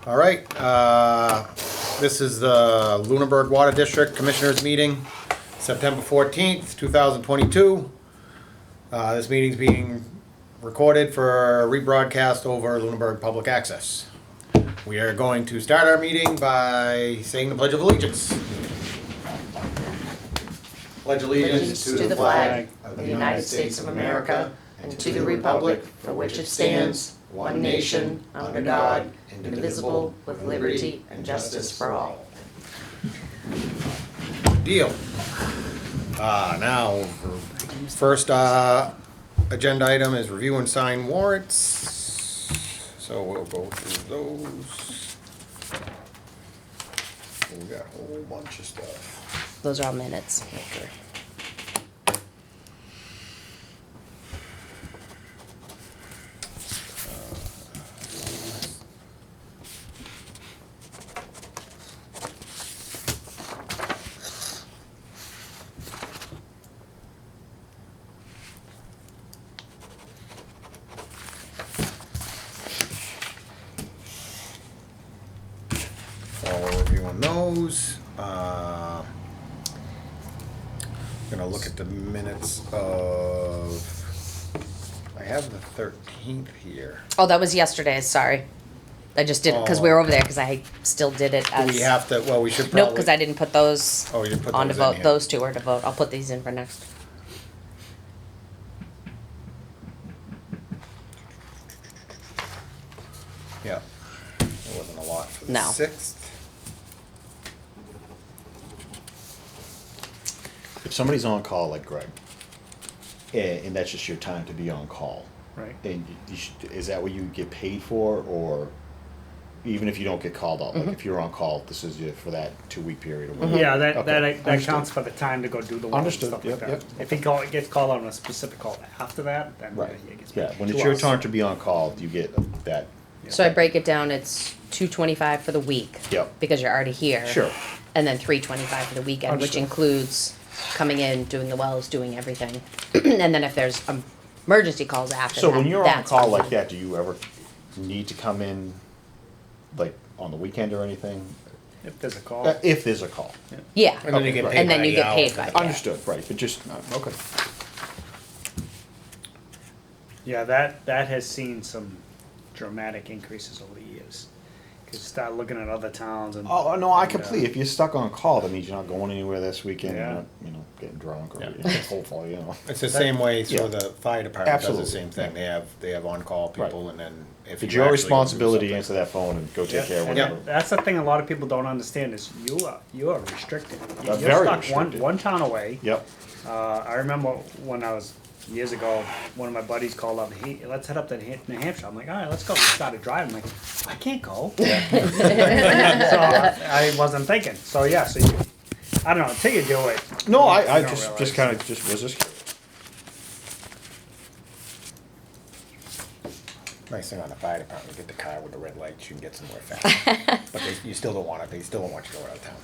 All right, this is the Lunenburg Water District Commissioners Meeting, September 14th, 2022. This meeting's being recorded for rebroadcast over Lunenburg Public Access. We are going to start our meeting by saying the Pledge of Allegiance. Pledge allegiance to the flag of the United States of America and to the republic for which it stands, one nation, under God, indivisible, with liberty and justice for all. Deal. Now, first agenda item is review and sign warrants. So we'll go through those. We got a whole bunch of stuff. Those are all minutes. Okay. While we're reviewing those, gonna look at the minutes of, I have the 13th here. Oh, that was yesterday's, sorry. I just did it because we were over there because I still did it Do as. we have to, well, we should probably. Nope, because I didn't put those Oh, you didn't put on to those in vote. here. Those two are to vote. I'll put these in for next. Yeah, there wasn't a lot for the No. 6th. If somebody's on call like Greg, and that's just your time to be on call, Right. and is that what you get paid for, or even if you don't get called out, like if you're on call, this is for that 2-week period or whatever? Yeah, that Okay, that understood. counts for the time to go do the work and Understood, stuff yep, like that. yep. If he gets called on a specific call after that, then Right, he gets paid. yeah, when to it's your us. turn to be on call, you get that. So I break it down, it's $225 for the week. Yep. Because you're already here. Sure. And then $325 for the weekend, which Understood. includes coming in, doing the wells, doing everything. And then if there's emergency calls after So that, when you're on that's call when like that, do you ever need to come in, like, on the weekend or anything? If there's a call. If there's a call. Yeah. And then you get right. paid And then by you the get hour paid for by the- it. Yeah. Understood, right, but just, okay. Yeah, that has seen some dramatic increases over the years. Cause you start looking at other towns and. Oh, no, I and, completely, if you're stuck on call, that means you're not going anywhere this weekend, you're Yeah. not, getting drunk or, Yeah. hopefully, It's the same way, Yeah. so the fire department does the Absolutely, same thing. They have on-call people, and then if It's you your actually go do responsibility to something- answer that phone and go take care of And whatever. that's the thing a lot of people don't understand is you are restricted. You're Very stuck restricted. one town away. Yep, I remember when I was years ago, one of my buddies called up, hey, let's head up to New Hampshire. I'm like, all right, let's go. We started driving. I'm like, I can't go. So I wasn't thinking. So yeah, so you, I don't know, until you do it. no, you I don't just realize. kinda, was just, Nice thing on the fire department, you get the car with the red lights, you can get somewhere fast. But you still don't want it, they still don't want you to go out of town.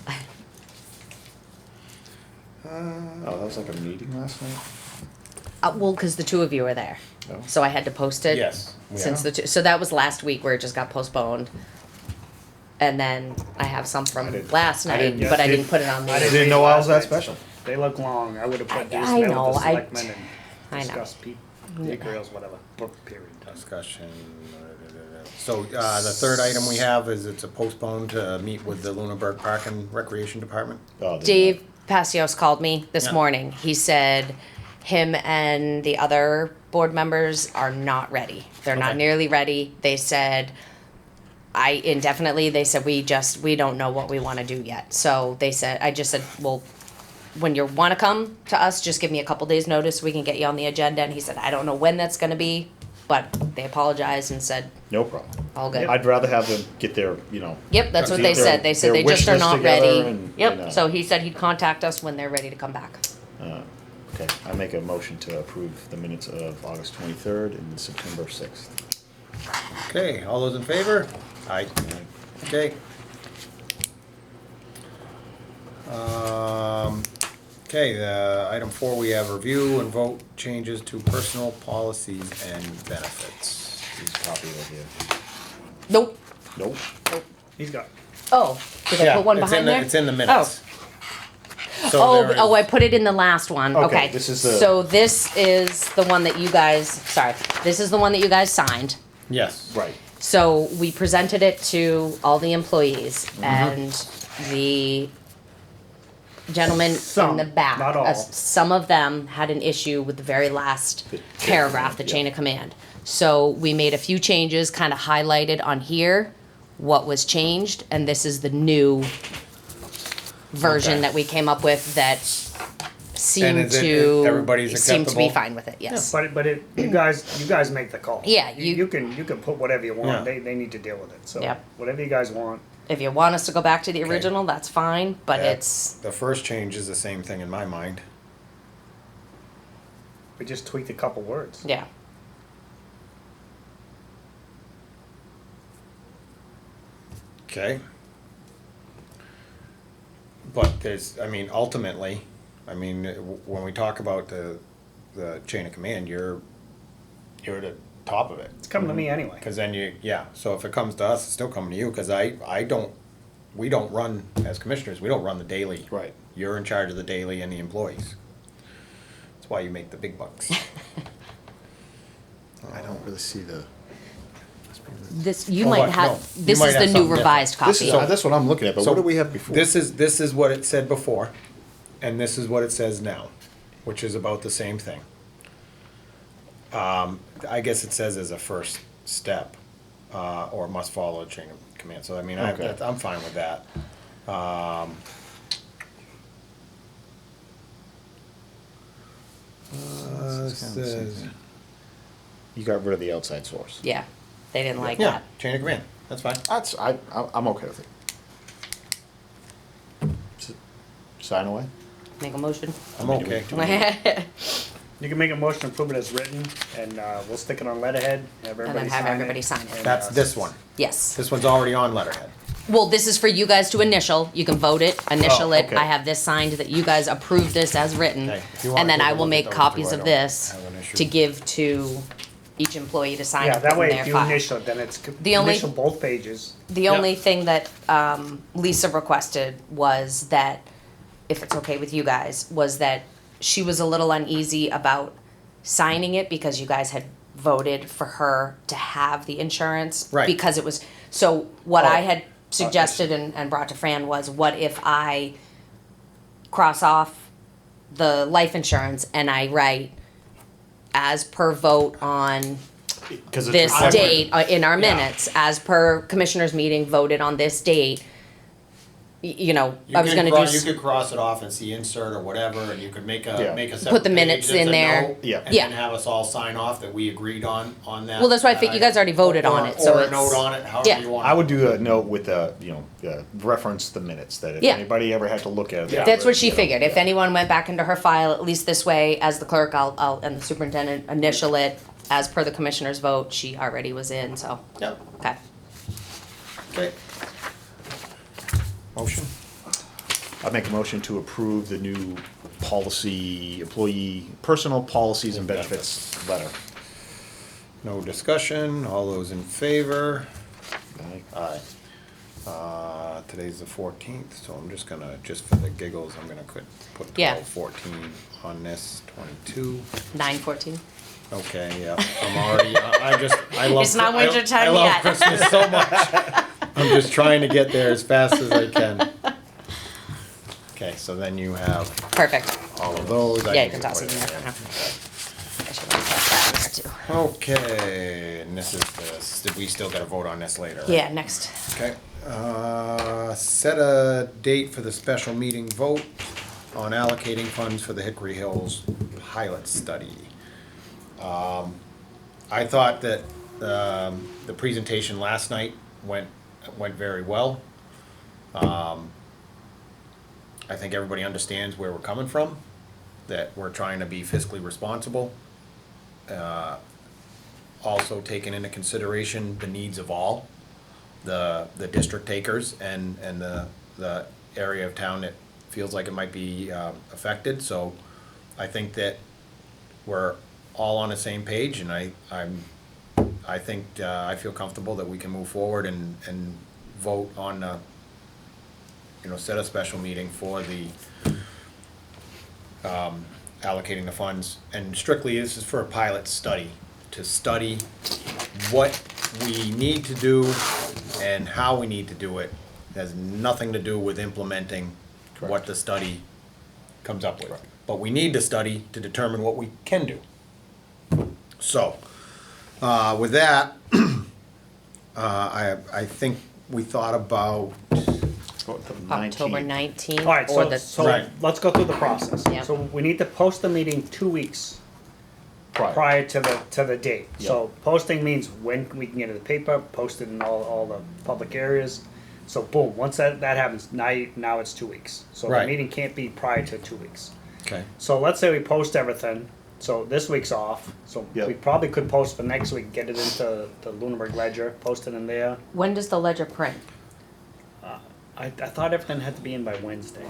oh, that was like a meeting last night? Well, because the two of you were there. Oh. So I had to post it. Yes, we Since are. the two, so that was last week where it just got postponed. And then I have some from didn't- last I night, didn't- but I yeah, didn't put it on the. I Didn't know I was that special. They look long. I would have put these I there know, with the I- selectmen I and know. discuss details, whatever. Period. Discussion. So, the third item we have is it's a postponed to meet with the Lunenburg Park and Recreation Department. Oh, Dave Passios called me this Yeah. morning. He said him and the other board members are not ready. They're not Okay. nearly ready. They said indefinitely, they said we don't know what we want to do yet. So they said, I just said, well, when you want to come to us, just give me a couple days notice, we can get you on the agenda. And he said, I don't know when that's going to be, but they apologized and said, No problem. all good. I'd rather have them get their, Yep, that's what get they their- said. They said their they just wish are list not together ready. and, Yep, so he said he'd contact us when they're ready to come back. Okay, I make a motion to approve the minutes of August 23rd and September 6th. Okay, all those in favor? Aye. Okay. Okay, item 4, we have review and vote changes to personal policies and benefits. These copies right here. Nope, Nope. He's got. Oh, did I Yeah, put one it's in behind the- there? It's in the minutes. So Oh, there oh, I is- put it in the last one. Okay, Okay. this is the- So this is the one that you guys, sorry, this is the one that you guys signed. Yes. Right. So we presented it to all the employees Mm-hmm. and the gentleman in Some, the back. not all. Some of them had an issue with the very last The chain of paragraph, the command, chain yeah. of command. So we made a few changes, kind of highlighted on here what was changed, and this is the new version Okay. that we came up with that seemed is it- to everybody's seemed to be acceptable? fine with it. Yes. But you guys make the call. Yeah, You can put whatever you want. Yeah. They need to deal with it. So Yep. whatever you guys want. If you want us to go back to the Okay. original, that's fine. But Yeah. it's The first change is the same thing in my mind. We just tweaked a couple words. yeah. Okay. But there's, I mean, ultimately, I mean, when we talk about the chain of command, you're at the top of it. It's coming to me anyway. Cause then yeah, so if it comes to us, it's still coming to you, cause we don't run, as commissioners, we don't run the daily. Right. You're in charge of the daily and the employees. That's why you make the big bucks. I don't really see the. This you Oh, might what? have. No, you This might is have the new something revised copy. This is that's what I'm looking at. But So what do we have before? This is what it said before, and this is what it says now, which is about the same thing. I guess it says as a first step, or must follow a chain of command. So I mean, Okay. I'm fine with that. Says, You got rid of the outside source. Yeah, they didn't like yeah, that. chain of command. That's fine. I'm okay with it. Sign away. Make a motion. I'm okay. You can make a motion to approve it as written, and we'll stick it on letterhead. Have And everybody then have sign everybody it. sign it. and, That's this one. Yes. This one's already on letterhead. Well, this is for you guys to initial. You can vote it, initial Oh, it. okay. I have this signed that you guys approve this as written. Okay, if you wanna And then take I a will look at make those copies two, I of don't this have an issue. to give to each employee to sign Yeah, and that put way in their if you file. initial it, then it's The only- initial both pages. The Yep. only thing that Lisa requested was that, if it's okay with you guys, was that she was a little uneasy about signing it because you guys had voted for her to have the insurance. Right. Because it was, so what Oh. I had suggested and brought to Fran was, what if I cross off the life insurance and I write as per vote on Because this I would- date in our yeah. minutes, as per commissioners meeting voted on this date. You know, You I was can gonna do, You could cross it off and see insert or whatever, and you could make Yeah. a separate Put the page minutes that's in a there. note, Yeah. And Yeah. then have us all sign off that we agreed on that. Well, that's why I think you guys already voted on it, so Or a it's- note on it, Yeah. however you want. I would do a note with reference the minutes that if Yeah. anybody ever had to look at it. Yeah. that's what she you know, figured. If yeah. anyone went back into her file, at least this way, as the clerk, I'll, and the superintendent initial it as per the commissioner's vote, she already was in, so, Yep, okay. okay. Motion? I make a motion to approve the new policy, employee, personal policies and benefits letter. No discussion, all those in favor? Aye. Aye. Today's the 14th, so I'm just gonna, just for the giggles, I'm gonna put Yeah. 12/14 on this, 22. 9:14. Okay, yeah, I'm already, I love. It's not winter time I love yet. Christmas so much. I'm just trying to get there as fast as I can. Okay, so then you have Perfect. all of those. I Yeah, you can can toss put it in there. in. I should have tossed that in there too. Okay, and this is this, we still gotta vote on this later, right? Yeah, next. Okay, set a date for the special meeting vote on allocating funds for the Hickory Hills pilot study. I thought that, the presentation last night went very well. I think everybody understands where we're coming from, that we're trying to be fiscally responsible. Also taking into consideration the needs of all, the district takers and the area of town that feels like it might be affected. So I think that we're all on the same page, and I think, I feel comfortable that we can move forward and vote on, set a special meeting for the, allocating the funds. And strictly, this is for a pilot study, to study what we need to do and how we need to do it. It has nothing to do with implementing what Correct. the study comes up with. But we need to study to determine what we can do. So, with that, I think we thought about, October 19th. All right, or so, the so Right. let's go through the process. Yeah. So we need to post the meeting 2 weeks prior to the date. So posting means when we can get it in the paper, post it in all the public areas. So boom, once that happens, now it's 2 weeks. So Right. the meeting can't be prior to 2 weeks. okay, So let's say we post everything. So this week's off. So Yep. we probably could post for next week, get it into the Lunenburg Ledger, post it in there. When does the ledger print? I thought everything had to be in by Wednesday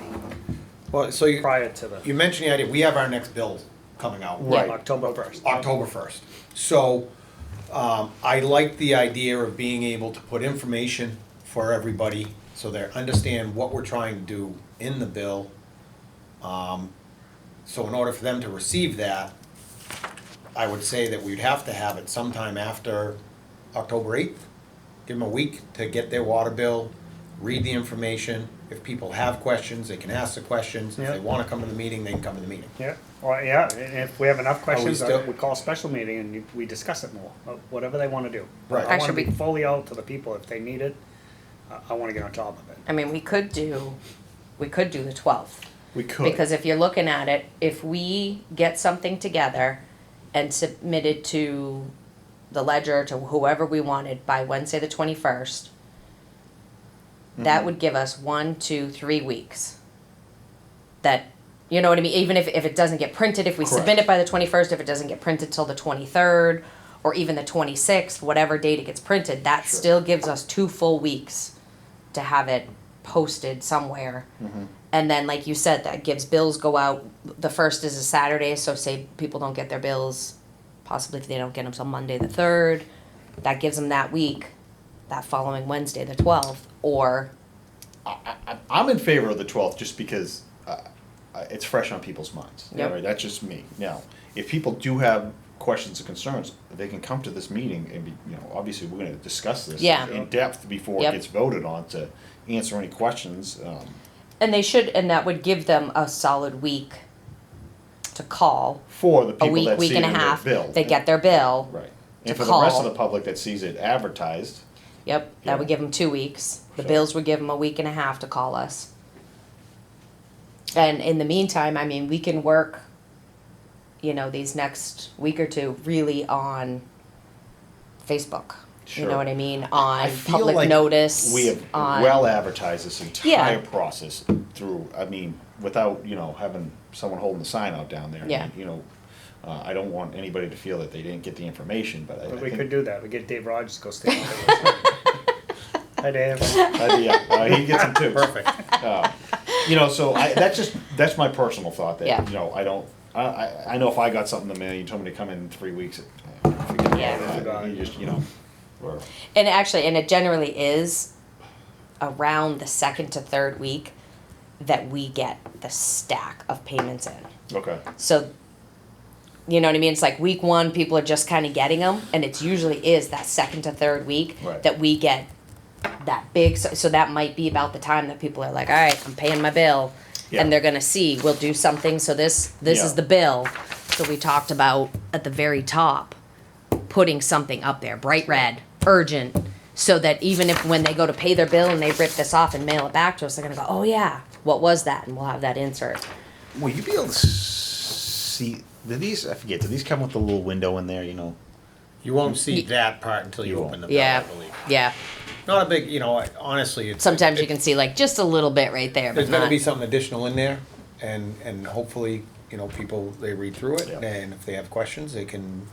well, so you prior to the mentioned the idea, we have our next bill coming out. Right. October 1st. October 1st. So, I like the idea of being able to put information for everybody so they understand what we're trying to do in the bill. So in order for them to receive that, I would say that we'd have to have it sometime after October 8th. Give them a week to get their water bill, read the information. If people have questions, they can ask the questions. If they Yeah. wanna come to the meeting, they can come to the meeting. Yeah, or yeah, and if we have enough questions, still- we call a special meeting and we discuss it more, whatever they wanna do. Right. I wanna Actually, be we- fully out to the people if they need it. I wanna get on top of it. I mean, we could do the 12th. We could. Because if you're looking at it, if we get something together and submit it to the ledger, to whoever we wanted by Wednesday the 21st, that would give us 1, 2, 3 weeks. That, you know what I mean? Even if it doesn't get printed, if we submit Correct. it by the 21st, if it doesn't get printed till the 23rd, or even the 26th, whatever date it gets printed, that Sure. still gives us 2 full weeks to have it posted somewhere. And then, like you said, that gives bills go out. The 1st is a Saturday, so say people don't get their bills, possibly if they don't get them till Monday the 3rd, that gives them that week, that following Wednesday the 12th, or, I'm in favor of the 12th just because it's fresh on people's minds. Yep. Right? That's just me. Now, if people do have questions and concerns, they can come to this meeting and be, obviously we're going to discuss this Yeah. in depth before Yep. it gets voted on to answer any questions. and they should, and that would give them a solid week to call, For the a people week, that week see and it a in their half, bill. they get their bill. Right. to And for the rest of call. the public that sees it advertised, Yep, Yeah. that would give them 2 weeks. The Sure. bills would give them a week and a half to call us. And in the meantime, I mean, we can work, these next week or two really on Facebook. You Sure. know what I mean? On I feel public like notice. we have on, well advertised this entire Yeah. process through, without, having someone holding the sign out down there. Yeah. I don't want anybody to feel that they didn't get the information, but I But we think. could do that. We get Dave Rogers to go stand there. Hi, Dave. He gets them too. Perfect. So that's my personal thought that, Yeah. I know if I got something in the mail, you told me to come in 3 weeks, forget Yeah. about that. You just, or, And actually, and it generally is around the 2nd to 3rd week that we get the stack of payments in. okay. So, you know what I mean? It's like week 1, people are just kind of getting them, and it's usually is that 2nd to 3rd week Right. that we get that big. So that might be about the time that people are like, all right, I'm paying my bill, Yeah. and they're gonna see we'll do something. So this Yeah. is the bill. So we talked about at the very top, putting something up there, bright red, urgent, so that even if when they go to pay their bill and they rip this off and mail it back to us, they're gonna go, oh yeah, what was that? And we'll have that insert. Will you be able to see, do these come with a little window in there, You won't see that part until you You open the won't. bill, I Yeah, believe. yeah. Not a big, honestly, it's. Sometimes you can see like just a little bit right there, There's but gonna not. be something additional in there, and hopefully, people, they read through it, Yeah. and if they have questions, they can,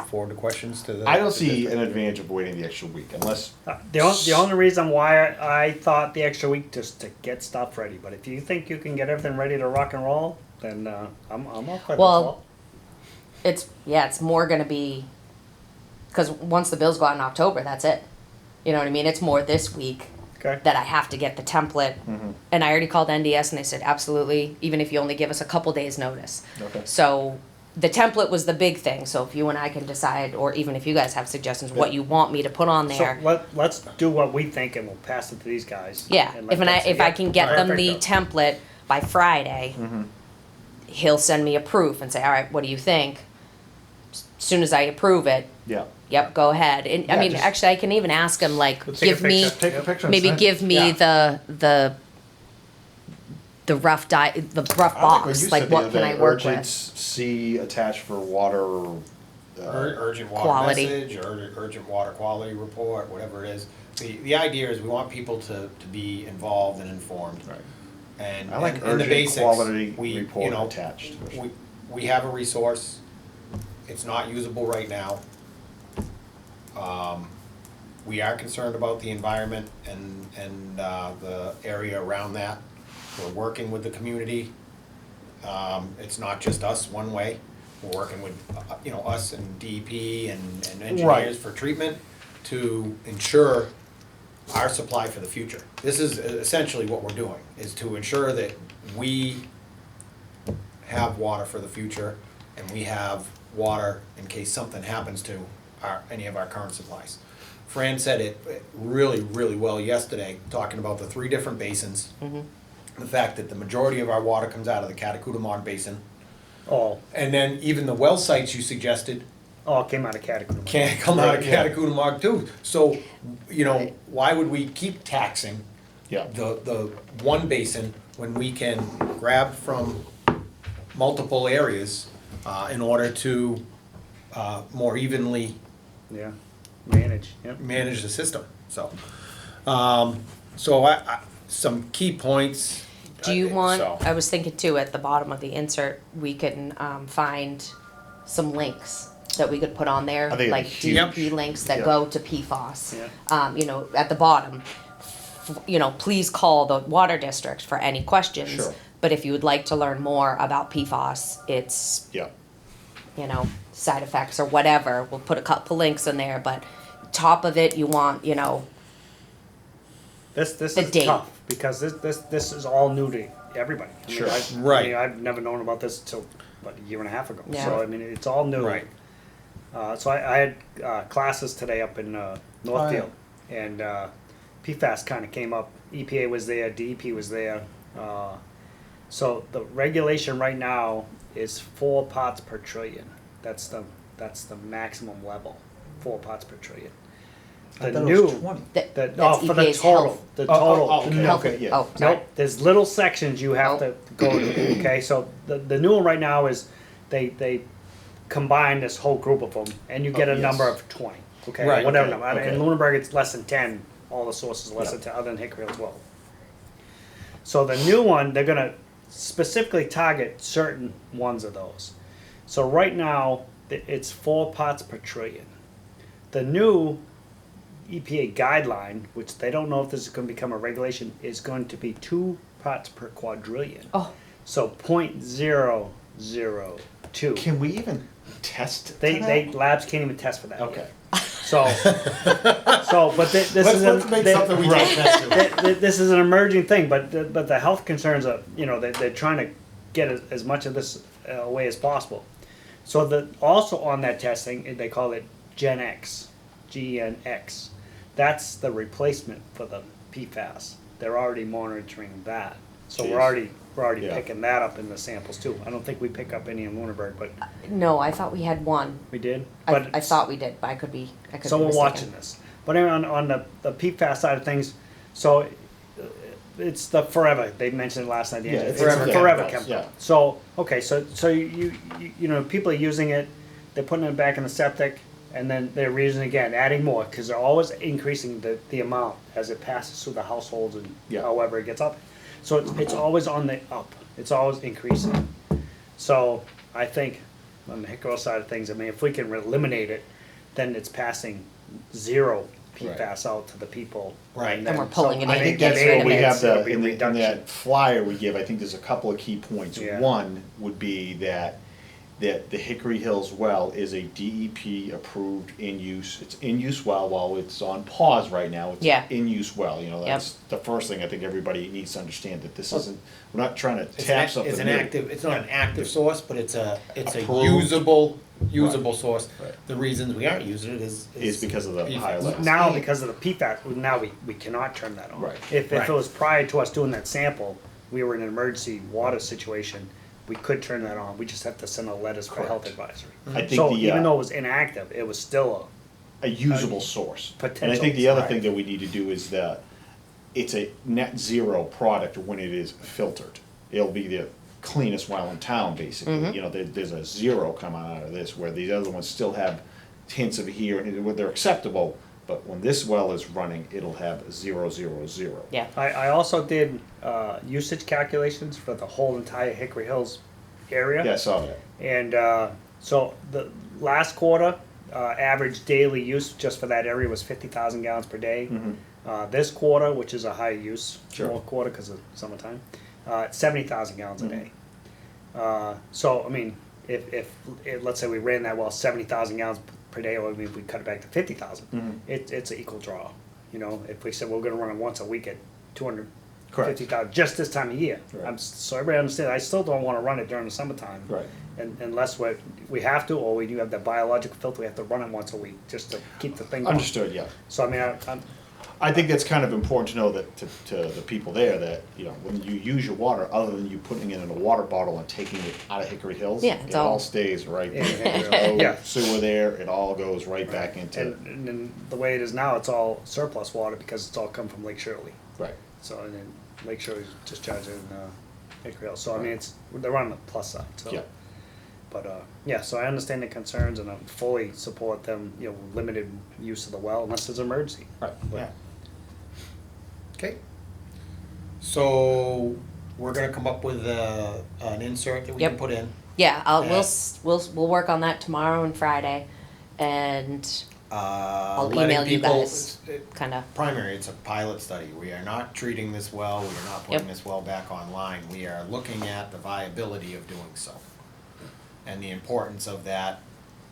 forward the questions to the. I don't the see district. an advantage of waiting the extra week unless, The only reason why I thought the extra week just to get stuff ready. But if you think you can get everything ready to rock and roll, then I'm all for Well, it's more gonna be Because once the bills go out in October, that's it. You know what I mean? It's more this week Okay. that I have to get the template. And I already called NDS and they said, absolutely, even if you only give us a couple days notice. Okay. So the template was the big thing. So if you and I can decide, or even if you guys have suggestions, what you want me to put on So there. let's do what we think and we'll pass it to these guys. Yeah, And let if them say, if I "Yep, can get them the perfecto." template by Friday, he'll send me a proof and say, all right, what do you think? As soon as I approve it, Yeah. yep, go ahead. And I Yeah, mean, just- actually, I can even ask him, like, We'll take a give me, picture. Take a picture and maybe send it. give me Yeah. the rough the rough I like what box, you like said the what other can day, I work urgent with? C attached for water. Urgent water Quality. message, urgent water quality report, whatever it is. The idea is we want people to be involved and informed. Right. And I like and the urgent basics, quality we, report you know, attached. we have a resource. It's not usable right now. We are concerned about the environment and the area around that. We're working with the community. It's not just us one way. We're working with, you know, us and DEP and engineers Right. for treatment to ensure our supply for the future. This is essentially what we're doing, is to ensure that we have water for the future and we have water in case something happens to any of our current supplies. Fran said it really, really well yesterday, talking about the 3 different basins. The fact that the majority of our water comes out of the Catacootamog Basin. Oh, And then even the well sites you suggested it came out of Catacomb. can't come out of Right, yeah. Catacootamog too. So, you know, why would we keep taxing Yeah. the one basin when we can grab from multiple areas in order to more evenly Yeah, manage, yep. manage the system? So, some key points. Do you want, So- I was thinking too, at the bottom of the insert, we can find some links that we could put on there, I think like it'd be huge. DEP links that Yeah. go to PFAS. Yeah. You know, at the bottom, you know, please call the water district for any questions. Sure. But if you would like to learn more about PFAS, it's, Yeah. you know, side effects or whatever, we'll put a couple links in there, but top of it, you want, you know, This The is date. tough, because this is all new to everybody. I mean, Sure. Right. I mean, I've never known about this till, what, a year and a half ago. Yeah. So, I mean, it's all new. Right. So I had classes today up in Northfield, and PFAS kind of came up. EPA was there, DEP was there. So the regulation right now is 4 parts per trillion. That's the maximum level, 4 parts per trillion. I The thought it new, was 20. that, the, that's for the EPA's total, health. the Oh, total. oh, okay, No, Health. okay, yeah. Oh, sorry. Nope, there's little sections you have to go to, okay, so the new one right now is, they combine this whole group of them, and you get Oh, a number yes. of 20, okay, Right, whatever okay, number, okay. in Lunenburg, it's less than 10, all the sources are less Yeah. than 10, other than Hickory Hill 12. So the new one, they're gonna specifically target certain ones of those. So right now, it's 4 parts per trillion. The new EPA guideline, which they don't know if this is gonna become a regulation, is going to be 2 parts per quadrillion. Oh, So 0.002. Can we even test? to They that? labs can't even test for that. Okay. Yet. So, but this is Let's make something we don't test to. this is an emerging thing, but the health concerns are, you know, they're trying to get as much of this away as possible. So also on that testing, they call it Gen X, GNX. That's the replacement for the PFAS. They're already monitoring that. So Jeez. we're already Yeah. picking that up in the samples too. I don't think we pick up any in Lunenburg, but no, I thought we had one. we did. I But thought we did, but I could be so we're mistaken. watching this. But anyway, on the PFAS side of things, so it's the forever. They mentioned it last night. Yeah, It's forever a forever chemicals, chemical. yeah. So okay, so you know, people are using it. They're putting it back in the septic, and then they're reusing it again, adding more, because they're always increasing the amount as it passes through the households and Yeah. however it gets up. So it's always on the up. It's always increasing. So I think on the Hickory side of things, I mean, if we can eliminate it, then it's passing 0 PFAS out to the people. Right. And we're pulling it I in think and getting that's rid what of we it. have It'll the, be in reduction. that flyer we give, I think there's a couple of key points. Yeah. One would be that that the Hickory Hills well is a DEP approved in-use, it's in-use well, while it's on pause right now, it's Yeah. in-use well, you know, that's the first thing I think everybody needs to understand, that this isn't, we're not trying to tap something It's an new. active, it's not an active source, but it's a Approved. usable source. Right. The reasons we aren't using it Is because of the PFAS. higher levels. Now, because of the PFAS, now we cannot turn that on. Right. If Right. it was prior to us doing that sample, we were in an emergency water situation, we could turn that on, we just have to send out letters for health Correct. advisory. I think So the, even though it was inactive, it was still a usable source. And I potential, think the other right. thing that we need to do is that it's a net zero product when it is filtered. It'll be the cleanest well in town, basically. You know, there's a zero coming out of this, where these other ones still have hints of here, and where they're acceptable, but when this well is running, it'll have 000. Yeah. I also did usage calculations for the whole entire Hickory Hills area. Yeah, I saw that. And so the last quarter, average daily use just for that area was 50,000 gallons per day. This quarter, which is a high use Sure. more quarter because of summertime, 70,000 gallons a day. So I mean, if let's say we ran that well 70,000 gallons per day, or if we cut it back to 50,000, it's an equal draw. You know, if we said we're going to run it once a week at 250,000 just this time of year, Right. so everybody understands. I still don't want to run it during the summertime, Right. unless we have to, or we do have the biological filter. We have to run it once a week just to keep the thing going. Understood, yeah. So I mean, I think that's kind of important to know that to the people there, that, you know, when you use your water, other than you putting it in a water bottle and taking it out of Hickory Hills, Yeah, it it's all all- stays right Yeah, there. There's no yeah. sewer there, it all goes right back into, and then the way it is now, it's all surplus water because it's all come from Lake Shirley. right. So and then Lake Shirley's discharging Hickory Hills. So I mean, they're on the plus side. So. Yeah. But yeah, so I understand the concerns and I fully support them. You know, limited use of the well unless there's an emergency. Right. Yeah. Okay. So we're gonna come up with an insert that we can Yep. put in. Yeah, Yeah. we'll work on that tomorrow and Friday, and I'll Letting email you people- guys. Kind of. Primary, it's a pilot study. We are not treating this well, we are not putting Yep. this well back online. We are looking at the viability of doing so. And the importance of that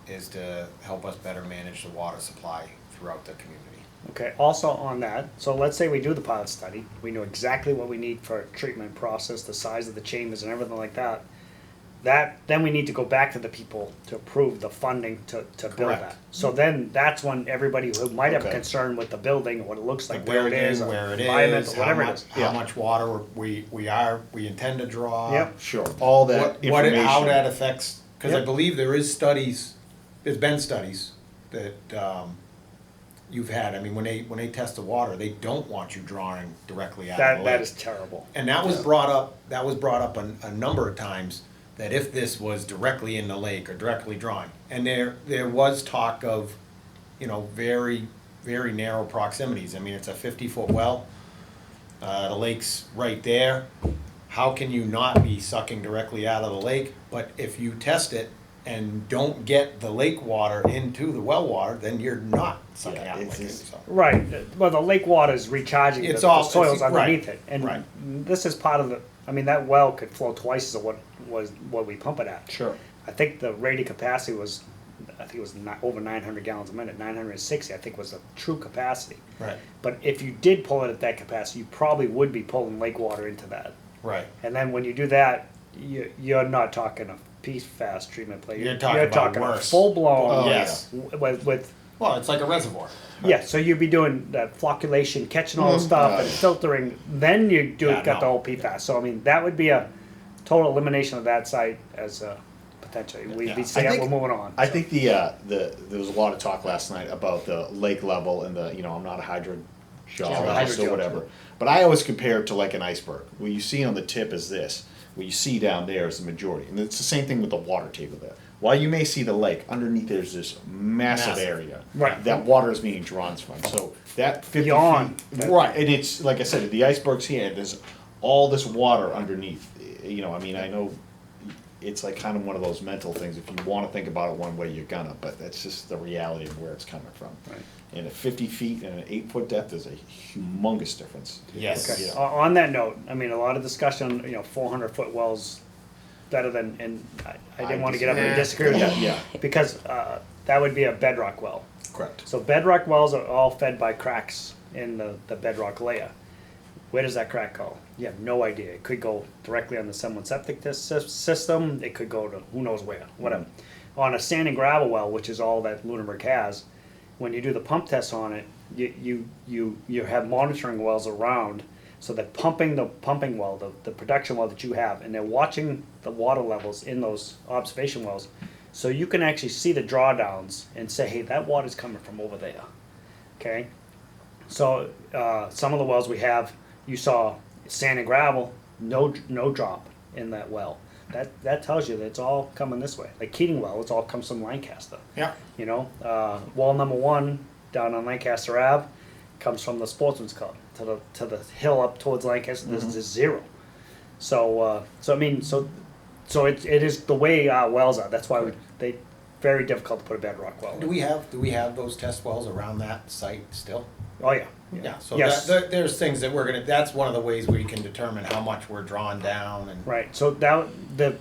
is to help us better manage the water supply throughout the community. Okay. Also on that, so let's say we do the pilot study. We know exactly what we need for a treatment process, the size of the chambers, and everything like that. Then we need to go back to the people to approve the funding to build Correct. that. So then that's when everybody who might have Okay. concern with the building or what it looks The like, where it is, building, where it environmental, is, how whatever it much, is. how much water we intend to draw. Yep. Sure, all that What information. how that affects, cause I Yep. believe there's been studies that, you've had, I mean, when they test the water, they don't want you drawing directly out of the lake. That is terrible. And that was brought up a number of times, that if this was directly in the lake or directly drawing, and there was talk of, you know, very, very narrow proximities. I mean, it's a 50-foot well, the lake's right there. How can you not be sucking directly out of the lake? But if you test it and don't get the lake water into the well water, then you're not sucking Yeah, out of it's the lake. just- So. Right. Well, the lake water is recharging It's the all- soils it's- right, underneath it, and right. this is part of the. I mean, that well could flow twice as what we pump it at. Sure. I think the rated capacity was, I think it was over 900 gallons a minute. 960, I think, was the true capacity. Right, But if you did pull it at that capacity, you probably would be pulling lake water into that. right. And then when you do that, you're not talking a PFAS treatment plant. You're talking about a worse. full blown. Oh, yes. With Well, it's like a reservoir. yeah, so you'd be doing that flocculation, catching all the stuff and Yeah. filtering. Then you Yeah, got the no. whole PFAS. So I mean, that would be a total elimination of that site as potentially. We'd Yeah. be saying we're moving on. I think there was a lot of talk last night about the lake level and I'm not a Yeah, hydrogeologist or hydrogeologist. whatever, but I always compare it to like an iceberg. What you see on the tip is this, what you see down there is the majority, and it's the same thing with the water table there. While you may see the lake, underneath there's this massive Massive. area Right. that water is being drawn from. So that 50 Beyond. feet, right? And it's like I said, the iceberg's here. And there's all this water underneath. I mean, I know it's like kind of one of those mental things. If you want to think about it one way, you're gonna, but that's just the reality of where it's coming from. Right. And at 50 feet and an 8-foot depth is a humongous difference. Yes. Okay. Yeah. On that note, I mean, a lot of discussion. 400-foot wells better than, and I didn't wanna get up and disagree with that. Yeah. Because, that would be a bedrock well. Correct. So bedrock wells are all fed by cracks in the bedrock layer. Where does that crack go? You have no idea. It could go directly on the someone's septic system. It could go to who knows where, whatever. On a sand and gravel well, which is all that Lunenburg has, when you do the pump tests on it, you have monitoring wells around, so they're pumping the pumping well, the production well that you have, and they're watching the water levels in those observation wells, so you can actually see the drawdowns and say, hey, that water's coming from over there. Okay, so some of the wells we have, you saw sand and gravel, no drop in that well. That tells you that it's all coming this way. Like Keating well, it's all comes from Lancaster. Yeah. You know, well number 1 down on Lancaster Ave comes from the Sportsman's Club to the hill up towards Lancaster. There's 0. So I mean, so it is the way our wells are. That's why they very difficult to put a bedrock well. Do we have those test wells around that site still? Oh yeah. Yeah, so Yes. there's things that that's one of the ways we can determine how much we're drawn down and. Right. So that the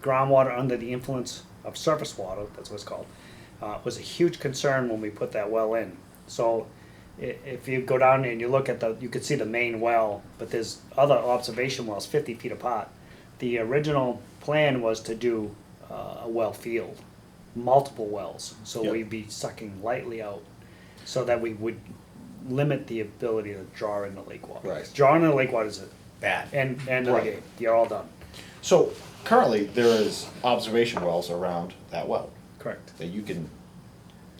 groundwater under the influence of surface water, that's what it's called, was a huge concern when we put that well in. So if you go down and you look at you could see the main well, but there's other observation wells 50 feet apart. The original plan was to do a well field, multiple wells, so Yep. we'd be sucking lightly out, so that we would limit the ability to draw in the lake water. Right. Drawing in the lake water is it. Bad. And of the Right. game. You're all done. So currently, there is observation wells around that well Correct. that you can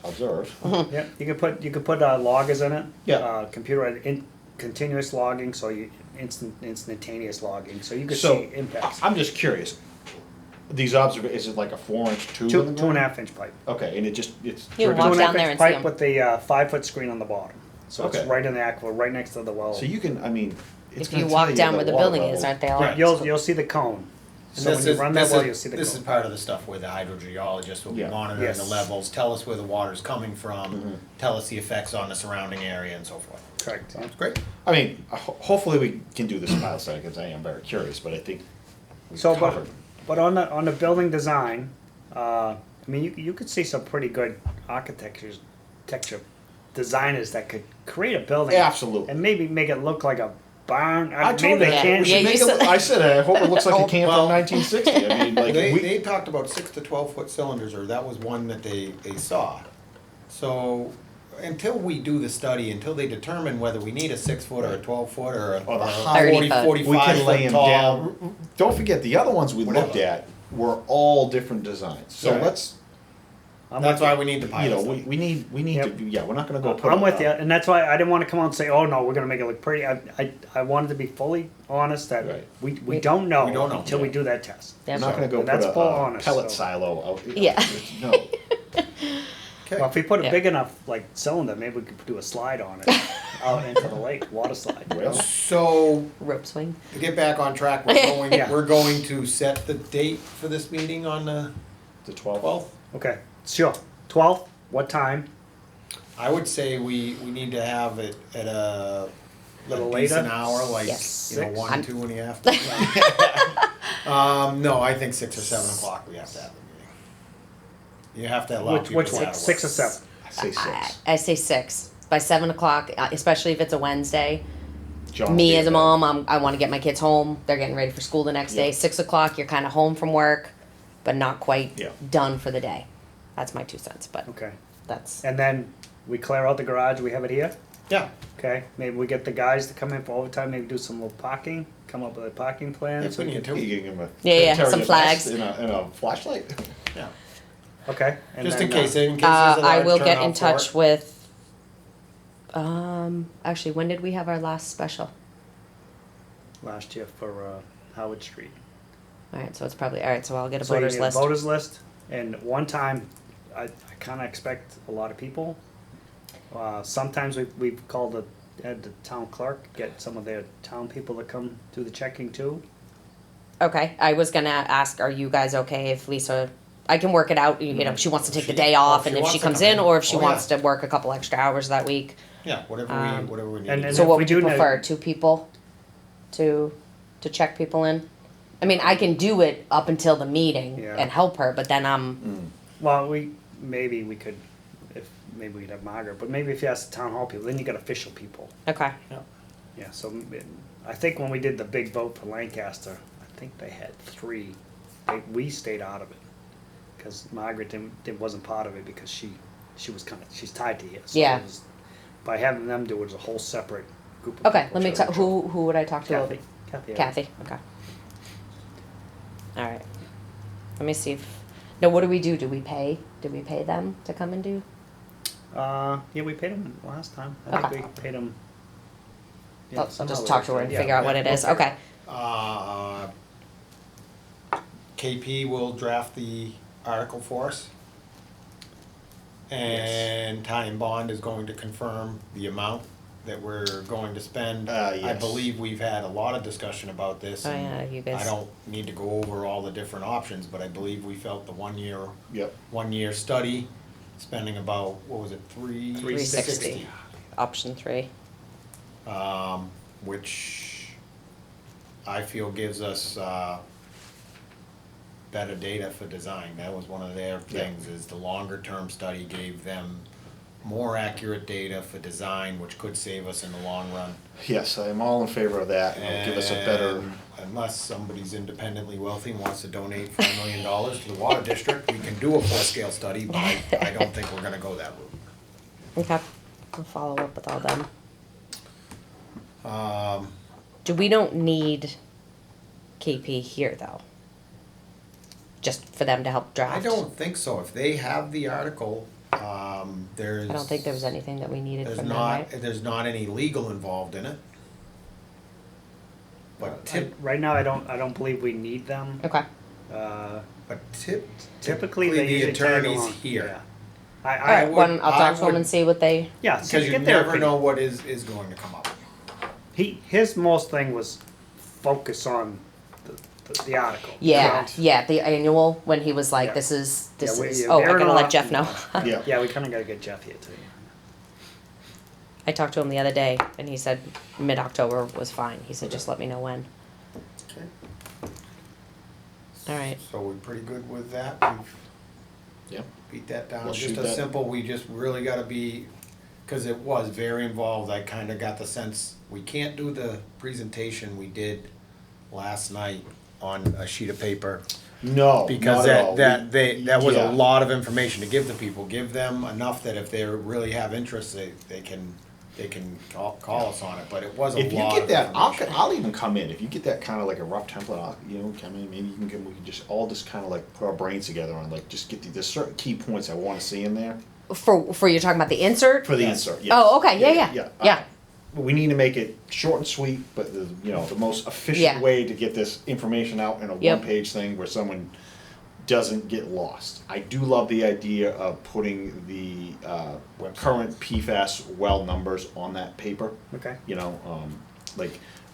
observe. Yeah, you could put loggers in it. Yeah. Continuous logging, so you instantaneous logging, so you could So see impacts. I'm just curious. These is it like a 4-inch tube? Two in the 2.5 ground? inch pipe. Okay, and it's You for- walk Two and a half down there inch and see pipe 'em. with the 5-foot screen on the bottom. So it's Okay. right in the aquifer, right next to the well. So you can, I mean, it's If gonna you tell walk down the where the water building is, level. aren't they all? Right. You'll see the cone. And So when you run that well, you'll see the This is cone. part of the stuff where the hydrogeologist will be Yeah. monitoring Yes. the levels, tell us where the water's coming from, Mm-hmm. tell us the effects on the surrounding area and so forth. Correct. Sounds great. I mean, hopefully we can do this pilot study, because I am very curious, but I think we So, covered. but on the building design, I mean, you could see some pretty good architecture designers that could create a building. Absolutely. And maybe make it look like a barn. I Maybe told they them, Yeah. can't. we should Yeah, make you it, said- I said, I hope it looks like a camp Well- from 1960. I mean, like, They talked about 6 to 12-foot cylinders, or that was one that they saw. So until we do the study, until they determine whether we need a 6-foot or a 12-foot or a Or the or a height. 30 foot. 45 we can lay foot them tall. down. Don't forget, the other ones we looked Whatever. at were all different designs. So Right. let's, That's why we need the you pilot know, study. we need Yep. to, yeah, we're not gonna go put. I'm a- with you, and that's why I didn't want to come out and say, "Oh no, we're going to make it look pretty." I wanted to be fully honest that Right. we don't know, We don't know. until we do that test. We're That's not gonna go And put that's a full honest, pellet so. silo out. Yeah. No. Okay. Well, if we put a Yeah. big enough like cylinder, maybe we could do a slide on it out into the lake, water slide. you know? Well, So Rope swing. to get back on track, Yeah. we're going to set the date for this meeting on the the 12th. 12th. Okay, sure. 12th. What time? I would say we need to have it at a Little decent later? hour, like Yes. 1, I'm- 2 in the afternoon. No, I think 6 or 7 o'clock we have to have the meeting. You have to allow people Which to one? have 6 or 7? I say 6. I say 6 by 7 o'clock, especially if it's a Wednesday. John Me will as be a there. mom, I want to get my kids home. They're getting ready for school the next day. Yeah. 6 o'clock, you're kind of home from work, but not quite Yeah. done for the day. That's my 2 cents, but Okay. that's And then we clear out the garage. We have it here. Yeah, Okay. Maybe we get the guys to come in for overtime. Maybe do some little parking. Come up with a parking plan. if we need You to. can give him a Yeah, carry some a flags. vest and a flashlight. Yeah. Okay. And Just then, in case there's a I large will get turnout in for touch it. with. Actually, when did we have our last special? last year for Howard Street. All right, so it's probably all right. So I'll get a So you voters need list. a voters list, and one time, I kind of expect a lot of people. Sometimes we've called had the town clerk, get some of their town people to come do the checking too. Okay, I was gonna ask, are you guys okay if Lisa? I can work it out. You know, if she wants to take the She- day well, off, if and she if wants she to comes come in, in. or if she Oh, wants yeah. to work a couple extra hours that week. Yeah, whatever we need. and So if what we would you do know- prefer? 2 people to check people in? I mean, I can do it up until the meeting Yeah. and help her, but then I'm, Well, maybe we could, maybe we'd have Margaret, but maybe if you ask the town hall people, then you got official people. okay. Yeah, so I think when we did the big vote for Lancaster, I think they had 3. We stayed out of it. Cause Margaret wasn't part of it because she's tied to here. So Yeah. it was, by having them do it was a whole separate group of people. Okay, let me talk, who would I talk to? Kathy. Kathy, okay. All right. Let me see if, no, what do we do? Did we pay them to come and do? Yeah, we paid them last time. I Okay. think we paid them. I'll just talk to her and figure out what it is, okay. KP will draft the article for us. And Ty and Bond is going to confirm the amount that we're going to spend. I Yes. believe we've had a lot of discussion about this. Oh, and yeah, you guys- I don't need to go over all the different options, but I believe we felt the Yep. 1 year study, spending about, what was it, $360. Option 3. Which I feel gives us, better data for design. That was one of their things, is the longer term study gave them more accurate data for design, which could save us in the long run. Yes, I am all in favor of that, and it'll give us a better, And unless somebody's independently wealthy and wants to donate $4 million to the water district, we can do a full-scale study, but I don't think we're gonna go that route. Okay, I'll follow up with all them. Um, We don't need KP here, though? Just for them to help draft? I don't think so. If they have the article, there's. I don't think there was anything that we needed There's from them, not, right? there's not any legal involved in it. But Right now, I don't believe we need them. Okay, Typically, they the usually tag attorney's along. here. Yeah. all right, I'll talk to them and see what they, Yeah, so Because you get their never opinion. know what is going to come up. His most thing was focus on the article. yeah, Right? yeah, the annual, when he was like, Yeah. this is, Yeah, oh, I they're gotta not- let Jeff know. yeah. Yeah, we kinda gotta get Jeff here too. I talked to him the other day, and he said mid-October was fine. He said, just let me know when. Okay. All right. So we're pretty good with that. We've Yep. beat that down. We'll Just shoot a that. simple, we just really gotta be, cause it was very involved. I kinda got the sense, we can't do the presentation we did last night on a sheet of paper. No, Because not at all. that was Yeah. a lot of information to give the people. Give them enough that if they really have interest, they can call us on it, but it was a lot of If you get that, information. I'll even come in, if you get that kinda like a rough template, come in, maybe we can just all just kinda like put our brains together on, like, just get there's certain key points I wanna see in there, For you're talking about the insert? for the insert, yes. Oh, okay, yeah. We need to make it short and sweet, but the most Yeah. efficient way to get this information out in a Yep. one-page thing where someone doesn't get lost. I do love the idea of putting the current PFAS well numbers on that paper. Okay.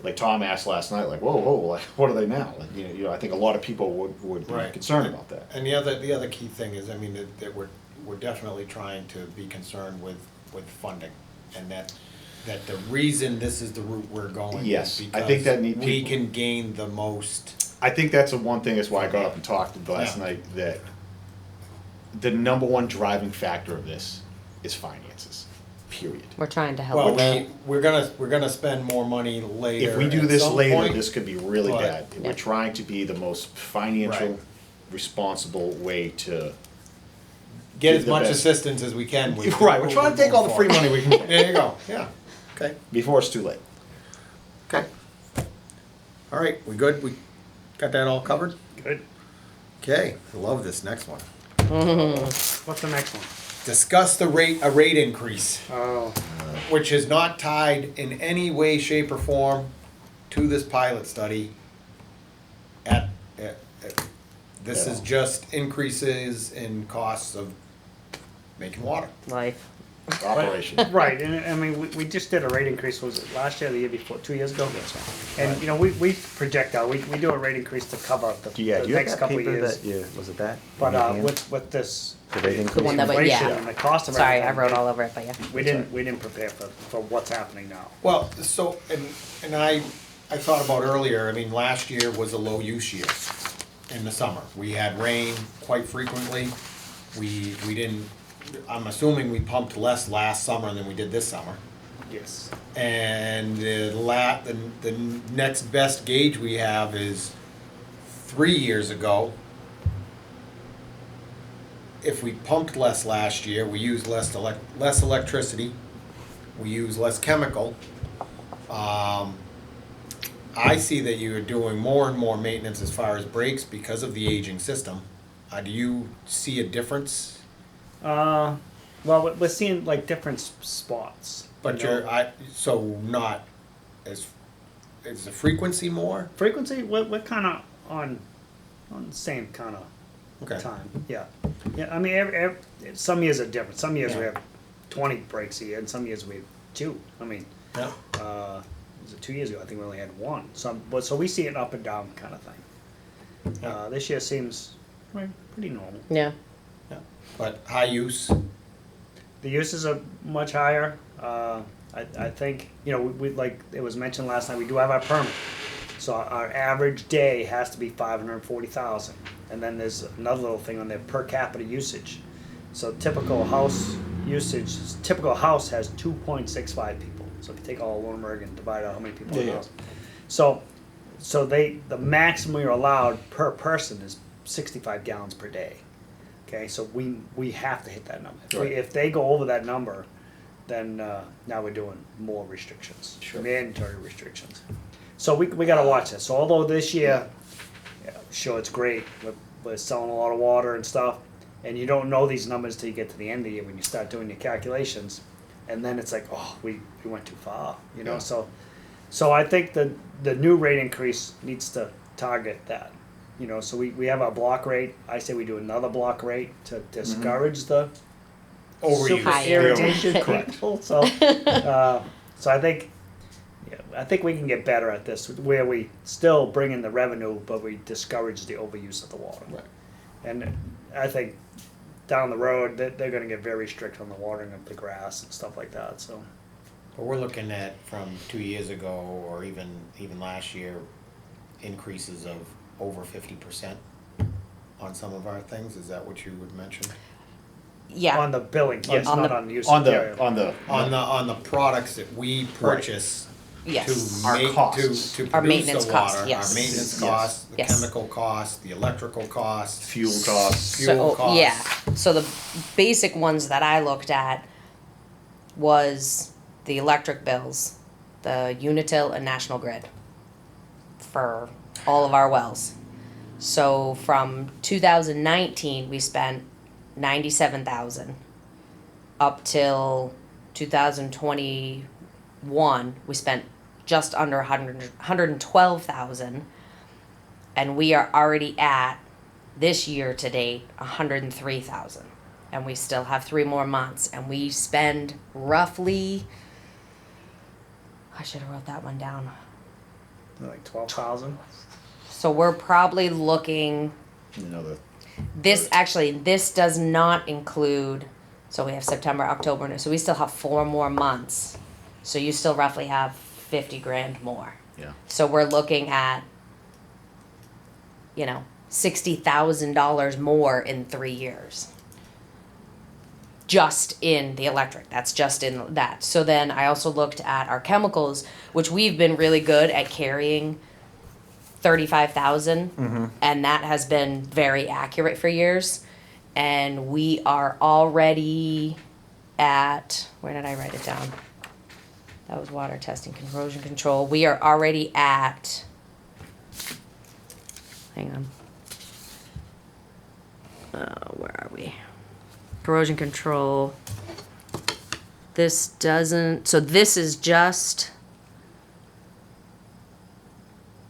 Like Tom asked last night, like, whoa, like, what are they now? Like, I think a lot of people would be Right. concerned about that. And the other key thing is, I mean, that we're definitely trying to be concerned with funding, and that the reason this is the route we're going Yes, is I think that because we people- can gain the most. I think that's the one thing, that's why I got up and talked last Yeah. night, that the number one driving factor of this is finances, period. We're trying to help. Well, with we're gonna spend more money later. If we do at this some later, point, this could be really but- bad. Yeah. We're trying to be the most financial, Right. responsible way to. Get give as the much best- assistance as we can. with- Right, we're trying to take all the free money we can get, There you go, yeah, okay, before it's too late. okay. All right, we good? We got that all covered? Good. Okay, I love this next one. What's the next one? Discuss a rate increase, Oh, which is not tied in any way, shape, or form to this pilot study. This is just increases in costs of making water. life. Operation. right, and I mean, we just did a rate increase, was it last year or the year before, 2 years ago? And, we project out, we do a rate increase to cover the next couple of years. Was it that? But, with this The rate The one that went, inflation yeah. and the cost of Sorry, I everything, wrote all over it, but yeah. we didn't prepare for what's happening now. Well, so, and I thought about earlier, I mean, last year was a low use year in the summer. We had rain quite frequently. We didn't, I'm assuming we pumped less last summer than we did this summer. Yes. And the next best gauge we have is 3 years ago. If we pumped less last year, we used less electricity, we used less chemical. I see that you are doing more and more maintenance as far as brakes because of the aging system. Do you see a difference? Well, we're seeing like different spots. But you know? so not as, is the frequency more? Frequency, we're kind of on the same kind of Okay. time. Yeah. Yeah. I mean, some years are different. Some years we Yeah. have 20 breaks a year, and some years we have 2. I mean, Yeah. was it 2 years ago? I think we only had 1. So we see an up and down kind of thing. Yeah. This year seems pretty normal. Yeah. Yeah. But high use, The uses are much higher. I think, you know, we like it was mentioned last night, we do have our permit. So our average day has to be 540,000. And then there's another little thing on there, per capita usage. So typical house usage, typical house has 2.65 people. So if you take all of Lunenburg and divide out how many people in the Yeah. house. So the maximum you're allowed per person is 65 gallons per day. Okay, so we have to hit that number. Right. If they go over that number, then now we're doing more restrictions, Sure. mandatory restrictions. So we gotta watch this. So although this year, yeah, sure, it's great, we're selling a lot of water and stuff, and you don't know these numbers till you get to the end of the year when you start doing your calculations, and then it's like, oh, we went too far, you know. Yeah. So I think the new rate increase needs to target that. You know, so we have our block rate. I say we do another block rate to discourage the overuse. super High irritation Correct. people. So, so I think we can get better at this, where we still bring in the revenue, but we discourage the overuse of the water. Right. And I think down the road they're going to get very strict on the watering of the grass and stuff like that. So, But we're looking at from 2 years ago or even last year, increases of over 50% on some of our things. Is that what you would mention? Yeah. on the billing, yes, on not the- on the usage. On area. On the products that we purchase Yes. to Our make costs. to Our produce maintenance the costs, water, yes. our maintenance Yes. costs, the Yes. chemical costs, the electrical costs, Fuel costs. fuel costs. Yeah. So the basic ones that I looked at was the electric bills, the Unitil and National Grid for all of our wells. So from 2019, we spent 97,000 up till 2021, we spent just under 112,000, and we are already at this year to date 103,000, and we still have 3 more months, and we spend roughly, I should have wrote that one down. Like 12,000. So we're probably looking, this does not include, so we have September, October, so we still have 4 more months. So you still roughly have 50 grand more. Yeah. So we're looking at, $60,000 more in 3 years. Just in the electric, that's just in that. So then I also looked at our chemicals, which we've been really good at carrying 35,000, and that has been very accurate for years. And we are already at, where did I write it down? That was water testing, corrosion control. We are already at, hang on. Where are we? Corrosion control. This doesn't, so this is just,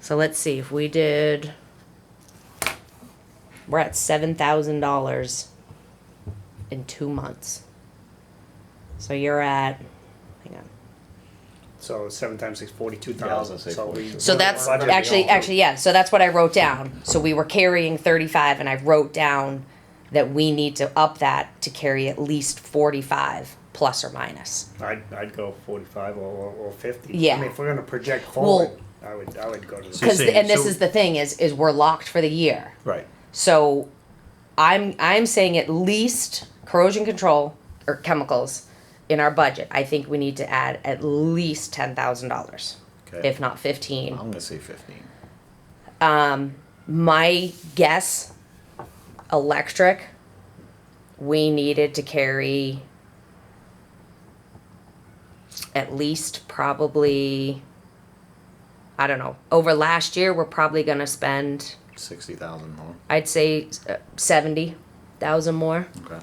so let's see, if we did, we're at $7,000 in 2 months. So you're at, hang on. So 7 times 6, 42,000. Yeah, I was gonna say 42. So that's budget actually, yeah, so that's what I wrote down. So we were carrying 35 and I wrote down that we need to up that to carry at least 45 plus or minus. I'd go 45 or 50. Yeah. I mean, if we're gonna project forward. I would go to the. So you're Because, saying- and this so- is the thing, is we're locked for the year. Right. So I'm saying at least corrosion control or chemicals in our budget. I think we need to add at least $10,000, Okay. if not 15. I'm gonna say 15. My guess, electric, we needed to carry at least probably, I don't know, over last year, we're probably gonna spend, 60,000 more. I'd say 70,000 more. Okay.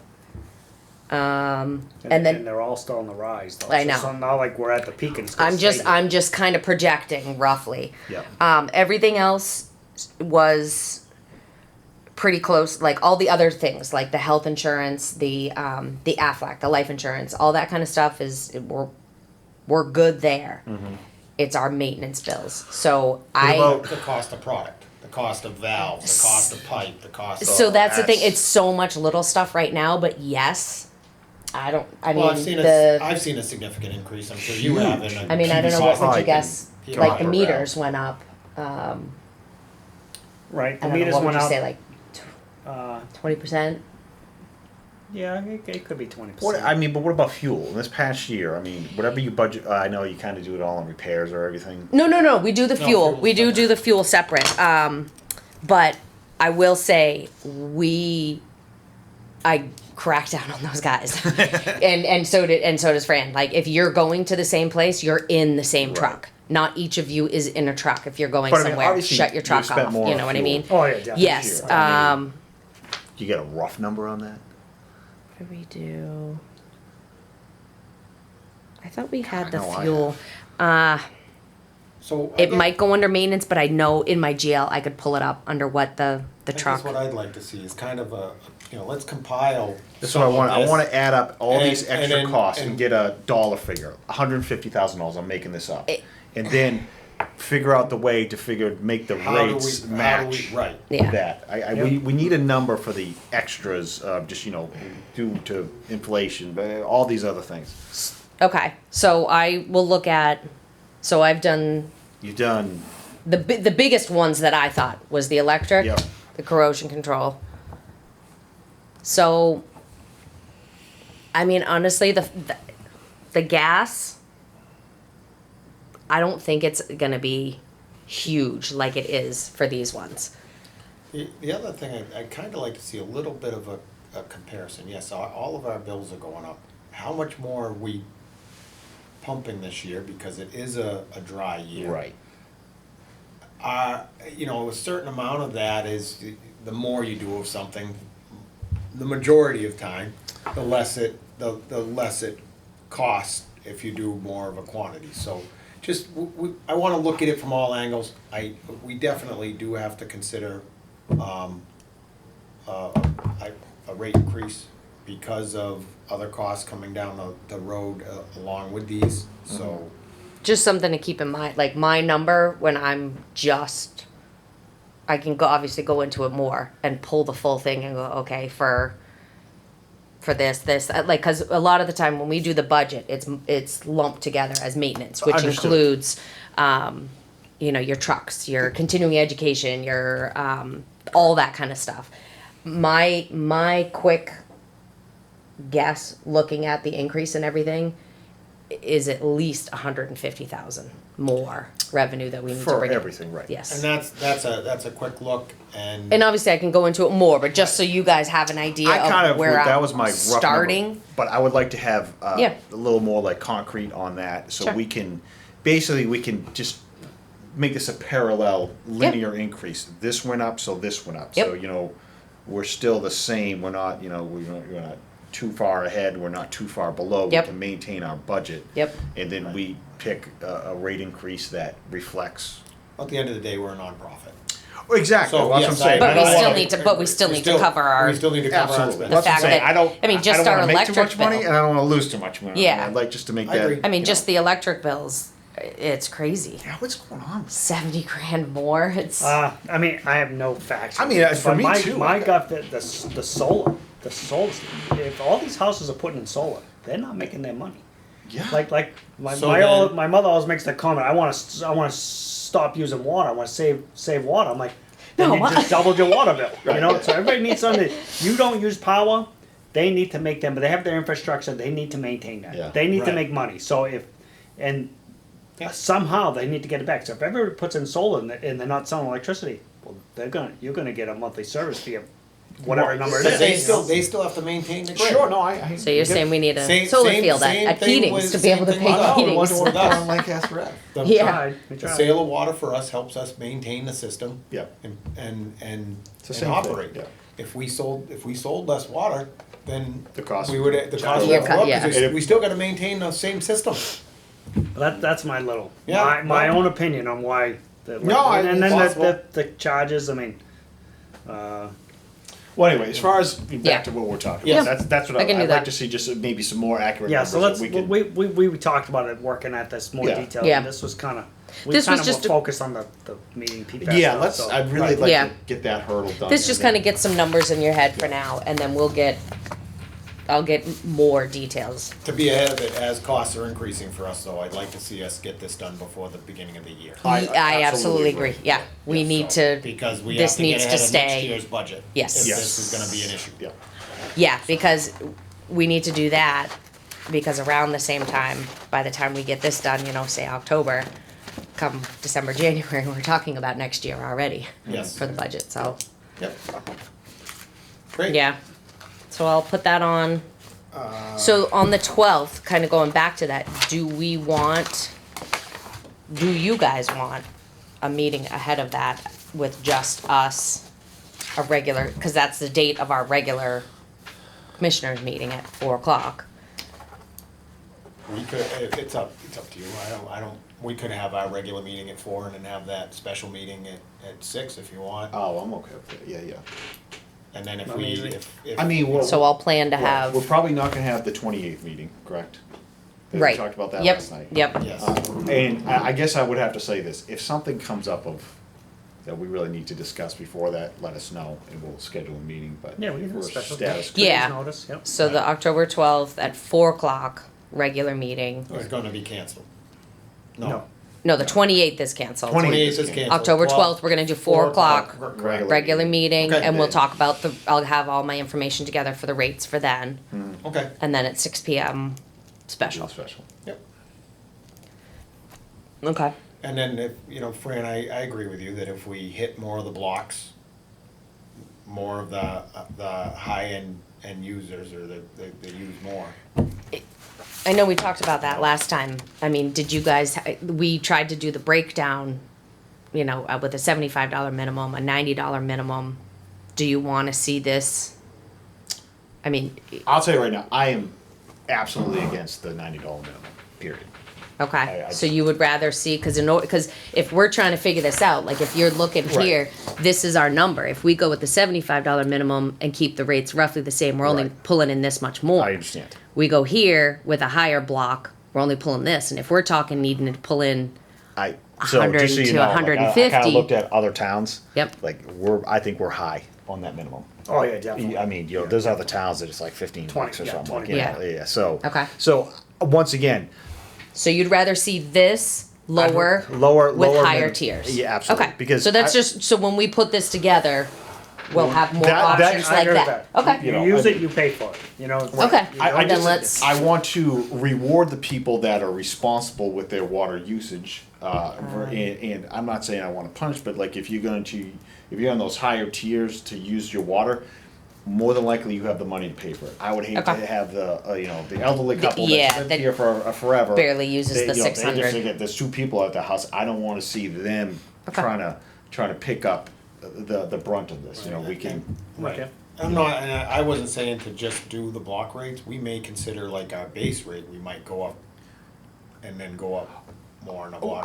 And then and they're all still on the rise. Though. I So know. it's not like we're at the peak and it's gonna I'm stay there. I'm just kind of projecting roughly. Yeah. Everything else was pretty close. Like all the other things, like the health insurance, the Aflac, the life insurance, all that kind of stuff we're good there. It's our maintenance bills. So about- The cost of product, the cost of valves, the cost of pipe, the cost of. so that's the thing. that's- It's so much little stuff right now, but yes, I Well, mean I've seen a significant increase, I'm sure you have. I mean, I don't know, what would you Like guess? and Like the copper meters went up. Right. The I don't know, meters what would went you up. say, like uh, 20%? yeah, it could be 20%. What, I mean, but what about fuel? In this past year, I mean, whatever you budget, I know you kind of do it all on repairs or everything. No. We do the No, fuel. fuel's We do separate. the fuel separate. But I will say I cracked down on those guys, and so does Fran. Like if you're going to the same place, you're in the same Right. truck. Not each of you is in a truck. If you're going But I mean, somewhere, obviously, shut your you truck spent off. more You on know what I fuel. mean? Oh yeah, definitely. Yes. Sure. I mean, do you get a rough number on that? What did we do? I thought we had the No, I fuel. So. I It guess- might go under maintenance, but I know in my GL I could pull it up under what the I guess truck. what I'd like to see is kind of let's compile. That's what I want. I want to add up all And- these and extra then- costs and and- get a dollar figure, $150,000. I'm making this up, It- and then figure out the way to make the rates match Right. Yeah. that. We need a number for the extras, just due to inflation, but all these other things. Okay, so I will look at. So I've done You've done. the biggest ones that I thought was the electric, Yep. the corrosion control. So, I mean, honestly, the gas, I don't think it's gonna be huge like it is for these ones. The other thing, I'd kind of like to see a little bit of a comparison. Yes, all of our bills are going up. How much more are we pumping this year, because it is a dry year? Right. A certain amount of that is the more you do of something, the majority of time, the less it costs if you do more of a quantity. So just, I want to look at it from all angles. We definitely do have to consider a rate increase because of other costs coming down the road along with these, so. Just something to keep in mind. Like my number when I can obviously go into it more and pull the full thing and go, okay, for this, like, cause a lot of the time when we do the budget, it's lumped together as maintenance, which Understood. includes, your trucks, your continuing education, your, all that kind of stuff. My quick guess, looking at the increase in everything, is at least 150,000 more revenue that we need to For bring in. everything, right. Yes. And that's a quick look, and And obviously, I can go into it more, but just so you guys have an idea I kind of of where that I'm was my rough starting. number, but I would like to have Yeah. a little more like concrete on that, so Sure. we can just make this a parallel linear increase. This went up, so this went up. Yep. So we're still the same. We're not we're not too far ahead. We're not too far below. Yep. We can maintain our budget. Yep. And then we pick a rate increase that reflects. at the end of the day, we're a nonprofit. Exactly. So, that's yes, what I'm saying. But I we don't still wanna- need to. But we still need to cover our. We still need to cover our Absolutely. expenses. That's what I'm fact saying. that- I don't. I mean, just don't our wanna make too electric much money, bill. and I don't want to lose too much money. Yeah. I'd like just to make I that. agree. I mean, just the electric bills. It's crazy. Yeah, what's going on? 70 grand more. It's I mean, I have no facts. I mean, for But me my, too. My gut, the solar, if all these houses are putting in solar, they're not making their money. Yeah. Like my So my, then- old, my mother always makes that comment. I want to start stop using water, I wanna save water, I'm like, then No, you just doubled your water bill, you know, so everybody needs something, you don't use power, they need to make them, but they have their infrastructure, they need to maintain that. Yeah. They need to Right. make money, so and Yeah. somehow they need to get it back, so if everybody puts in solar and they're not selling electricity, well, you're gonna get a monthly service fee of whatever Right. number it But is. they still have to maintain the grid. Sure, no, I. So you're saying we need a Same- solar same- field same at thing Keating's with- to be able to same pay thing with- Keating's. We're doing on Lancaster Ave. The- Yeah. We The tried. sale of water for us helps us maintain the system. Yep. And It's the and same thing, operate. yeah. If we sold less water, then The cost we would, the cost Yeah, would go up, yeah. 'cause we still gotta maintain the same system. That's my little, Yeah, my well- own opinion on why. No, and then it's possible. the charges. I mean, Well, anyway, as far as Yeah. back to what we're talking Yeah. about, that's what I can do I'd that. like to see. Just maybe some more accurate yeah. numbers. So let's that we can. we talked about it, working at this more Yeah. detail. Yeah. And this was kind of This was just a- focused on the meeting. PFAS Yeah, stuff, let's. so- I'd really right. like Yeah. to get that hurdle done. This just and then- kind of gets some numbers in your head for now, and then I'll get more details. To be ahead of it, as costs are increasing for us, though, I'd like to see us get this done before the beginning of the year. I absolutely agree. Yeah, we Yeah, need so- to. Because we this have to get needs to ahead of next stay. year's budget. Yes. If Yes. this is gonna be an issue. Yeah. Yeah, because we need to do that, because around the same time, by the time we get this done, say October, come December, January, we're talking about next year already. Yes. For the budget, so, Yep. Great. yeah. So I'll put that on. So on the 12th, kind of going back to that, do you guys want a meeting ahead of that with just us, a regular, because that's the date of our regular commissioners meeting at 4:00. We could, it's up to you, we could have our regular meeting at 4 and then have that special meeting at 6 if you want. Oh, I'm okay with it. Yeah, yeah. And then if I mean, if. I mean, So I'll plan to we're have, probably not gonna have the 28th meeting, correct? We right. talked about that Yep, last night. Yep, Yes. And I guess I would have to say this: if something comes up that we really need to discuss before that, let us know and we'll schedule a meeting. But Yeah, we can if do a we're special status quo. Yeah. Notice. Yep. so the October 12th at 4:00, regular meeting. It's gonna be canceled. No. No, the 28th is canceled. 28th is canceled. October 12th, we're gonna do 4:00, Regular regular meeting, Okay. and we'll talk about I'll have all my information together for the rates for then. Okay. And then at 6 PM, special. Special. Yep. Okay. And then if, Fran, I agree with you that if we hit more of the blocks, more of the high-end users or the use more. I know we talked about that last time. I mean, did you guys, we tried to do the breakdown, with a $75 minimum, a $90 minimum. Do you want to see this? I mean, I'll tell you right now, I am absolutely against the $90 minimum. Period. okay, I- so you would rather see, because if we're trying to figure this out, like if you're looking Right. here, this is our number. If we go with the $75 minimum and keep the rates roughly the same, we're only Right. pulling in this much more. I understand. We go here with a higher block, we're only pulling this, and if we're talking needing to pull in, So 100 just so you to know, like, I 150. kind of looked at other towns. Yep. Like I think we're high on that minimum. Oh yeah, definitely. I mean, there's other towns that it's like 15 bucks or 20, yeah, something. 20. Like, yeah. So Okay. So once again, so you'd rather see this lower, lower with lower higher minimum. tiers. Yeah, absolutely. Okay, Because so that's I- so when we put this together, we'll have more that- options I like agree with that. that. Okay. You know, use I- it, you pay for it. Okay. I Then just, let's- I want to reward the people that are responsible with their water usage. And I'm not saying I want to punish, but like if you're on those higher tiers to use your water, more than likely you have the money to pay for it. I would hate Okay. to have the elderly couple yeah, that's lived that here for forever. barely uses the they just 600. think there's two people at the house. I don't want to see them Okay. trying to pick up the brunt of this. We can. Right. Okay. I'm not, and I wasn't saying to just do the block rates, we may consider like our base rate, we might go up and then go up more on a block.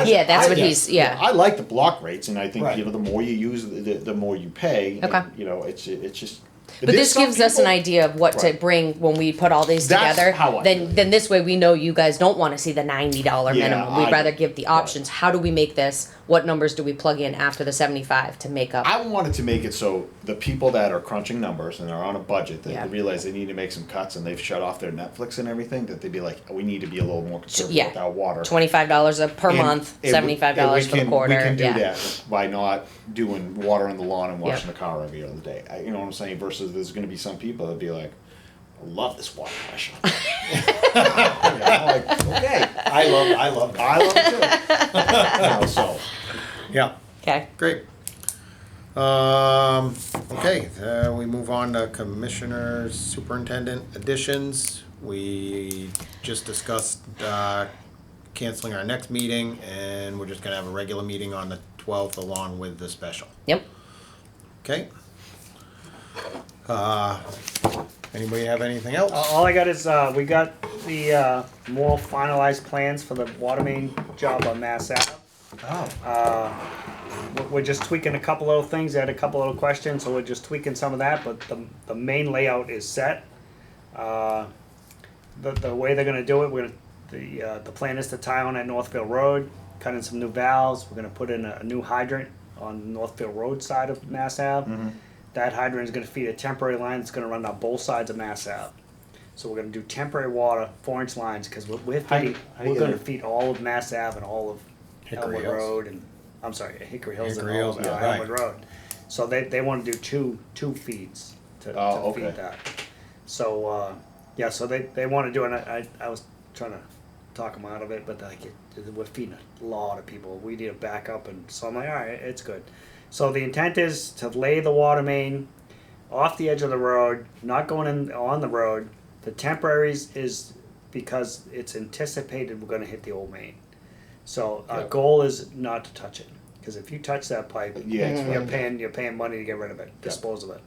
Yeah, that's what he's- yeah. I like the block rates, and I think Right. the more you use, the more you pay. and, Okay. It's just But this gives us an idea of what to Right. bring when we put all these That's together. how I feel. Then this way we know you guys don't want to see the $90 Yeah, minimum. I We'd rather do. give the options. How do we make this? What numbers do we plug in after the 75 to make up? I wanted to make it so the people that are crunching numbers and are on a budget, that Yeah. they realize they need to make some cuts and they've shut off their Netflix and everything, that they'd be like, we need to be a little more conservative Yeah. with our water. $25 per And month, we- $75 for the quarter. We can do yeah. that by not doing water on the lawn and washing Yep. the car every other day. You know what I'm saying? Versus there's gonna be some people that'd be like, I love this water pressure. Like, okay, I love that. I love it too. You know, so, Yeah, Okay. great. Okay, we move on to commissioners, superintendent additions. We just discussed, canceling our next meeting, and we're just gonna have a regular meeting on the 12th along with the special. Yep. Okay? Anybody have anything else? All I got is, we got the, more finalized plans for the water main job on Mass Ave. We're just tweaking a couple little things, I had a couple little questions, so we're just tweaking some of that, but the main layout is set. The way they're gonna do it, the plan is to tie on at Northfield Road, cut in some new valves, we're gonna put in a new hydrant on Northfield Road side of Mass Ave. That hydrant is gonna feed a temporary line that's gonna run down both sides of Mass Ave. So we're gonna do temporary water, 4-inch lines, cause we're feeding, how do you we're gonna get it? feed all of Mass Ave and all of Hickory Elwood Hills. Road and, I'm sorry, Hickory Hills and Hickory Hills, all of yeah, right. Elwood Road. So they wanna do two feeds to okay. feed that. So, yeah, so they wanna do, and I was trying to talk them out of it, but like, we're feeding a lot of people, we need a backup, and so I'm like, alright, it's good. So the intent is to lay the water main off the edge of the road, not going in on the road. The temporaries is because it's anticipated we're gonna hit the old main. So our Yep. goal is not to touch it, because if you touch that pipe, Yeah, it's you're paying money to get rid of it, dispose of it.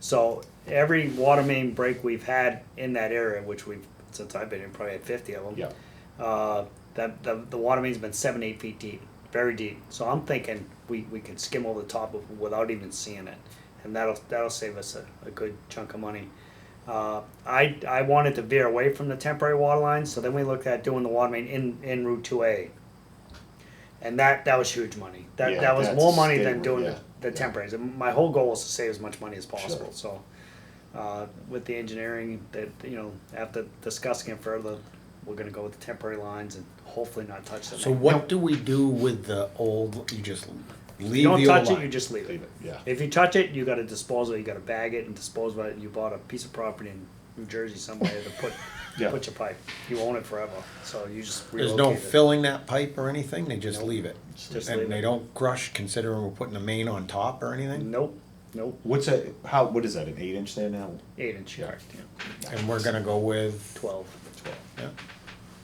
So every water main break we've had in that area, which we've, since I've been in, probably had 50 of them. yeah. That the water main's been 7-8 feet deep, very deep. So I'm thinking we could skim over the top of it without even seeing it, and that'll save us a good chunk of money. I wanted to veer away from the temporary water lines, so then we looked at doing the water main in Route 2A, and that was huge money. Yeah, That was that's more money stable, than doing yeah. the temporaries. And my whole goal was to save as much money as possible. So with the engineering, that after discussing it further, we're gonna go with the temporary lines and hopefully not touch them. So what do we do with the old, you just leave You don't the touch old it, you line? just leave it. Leave it, yeah. If you touch it, you gotta dispose of it, you gotta bag it and dispose of it. You bought a piece of property in New Jersey somewhere to put Yeah. your pipe. You own it forever, so you just There's relocate no it. filling that pipe or anything, they just Nope. leave it? Just leave And they it. don't crush considering we're putting the main on top or anything? Nope, What is that, an 8-inch there now? 8-inch yard, yeah. And we're gonna go with, 12, yeah,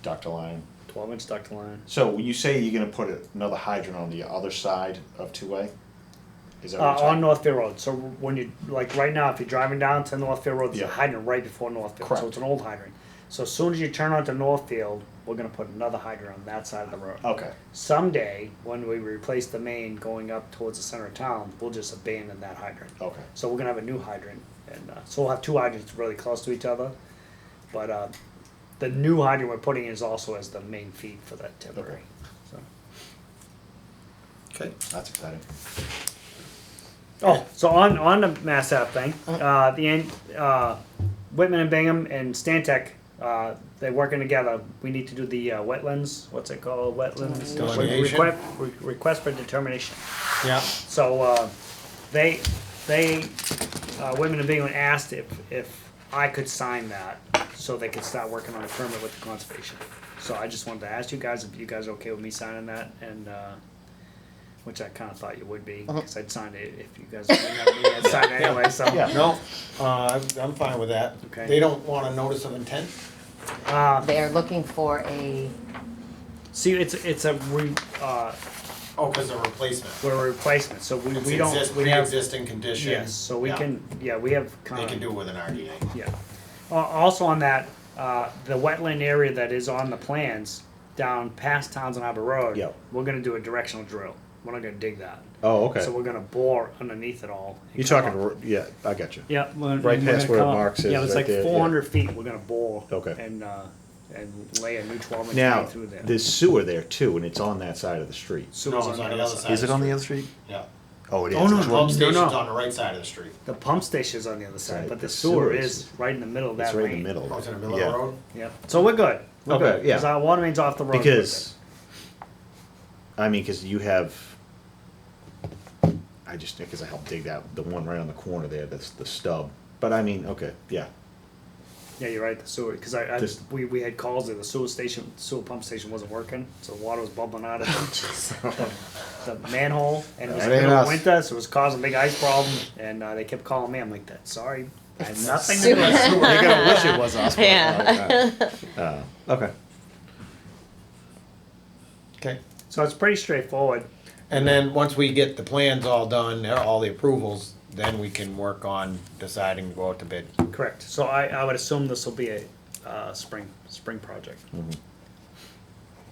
Ductile line. 12-inch ductile line. So when you say you're gonna put another hydrant on the other side of 2A? Is that what you're On talking? Northfield Road, so when you, like right now, if you're driving down to Northfield Road, there's a Yeah. hydrant right before Northfield, so Correct. it's an old hydrant. So as soon as you turn onto Northfield, we're gonna put another hydrant on that side of the road. Okay, Someday, when we replace the main going up towards the center of town, we'll just abandon that hydrant. okay. So we're gonna have a new hydrant, and so we'll have two hydrants really close to each other. But the new hydrant we're putting in is also as the main feed for that temporary. Okay. So. okay. That's exciting. Oh, so on the Mass Ave thing, Whitman and Bingham and Stantec, they're working together. We need to do the wetlands. What's it called? Wetlands Delineation? request for determination. Yeah, So they Whitman and Bingham asked if I could sign that so they could start working on a permit with the conservation. So I just wanted to ask you guys if you guys are okay with me signing that, and which I kind of thought you would be, because I'd sign it if you guys didn't have me. I'd sign it anyway. So Yeah. no, I'm fine with that. Okay. They don't want a notice of intent? They're looking for a, see, it's a Oh, cause a replacement. we're a replacement. So we It's don't we have pre-existing condition. yes. So we Yeah. can we have kind They of can do it with an RDA. yeah. Also on that, the wetland area that is on the plans down past Townsend Harbor Road, Yep. we're gonna do a directional drill. We're not gonna dig that. Oh, okay. So we're gonna bore underneath it all. and You're come talking, up. yeah, I got you. Yeah, Right past where Mark's is, Yeah, it's right like there, yeah. 400 feet. We're gonna bore. Okay. And lay a new 12-inch Now, main through there. there's sewer there too, and it's on that side of the street. Sewer's No, it's on the other side. Is it on the other street? Yeah. Oh, it is. Oh, no, It's The right- pump station's no. on the right side of the street. The pump station's on the other side, Right, but the the sewer sewer is is- right in the middle of that It's right in lane. the middle. Oh, it's in the middle of Yeah. the road? Yep. So we're good. We're Okay, good. yeah. Because our water main's off the road. we're Because, I mean, because you have, because I helped dig that, the one right on the corner there, that's the stub. But I mean, okay, yeah. good. Yeah, you're right. The sewer, because This- we had calls that the sewer pump station wasn't working, so the water was bubbling out of the manhole, and it was That the ain't middle of us. winter, so it was causing a big ice problem, and they kept calling me. I'm like, that sorry, I had nothing to Sewer. do with it. You're gonna wish it was us. but- Yeah. Okay. Okay. So it's pretty straightforward. And then, once we get the plans all done, all the approvals, then we can work on deciding to go out to bid. Correct. So I would assume this will be a spring project.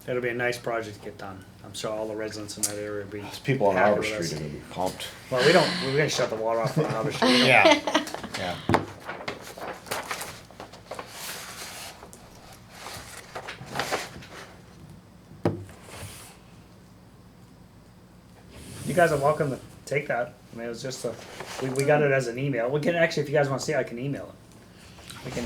It'll be a nice project to get done. I'm sure all the residents in that area will be. Those people on happy Arbor with Street us. are gonna be pumped. Well, we're gonna shut the water off on Arbor Street. Yeah. Yeah. You guys are welcome to take that. I mean, it was just we got it as an email. We can actually, if you guys want to see, I can email it. We can.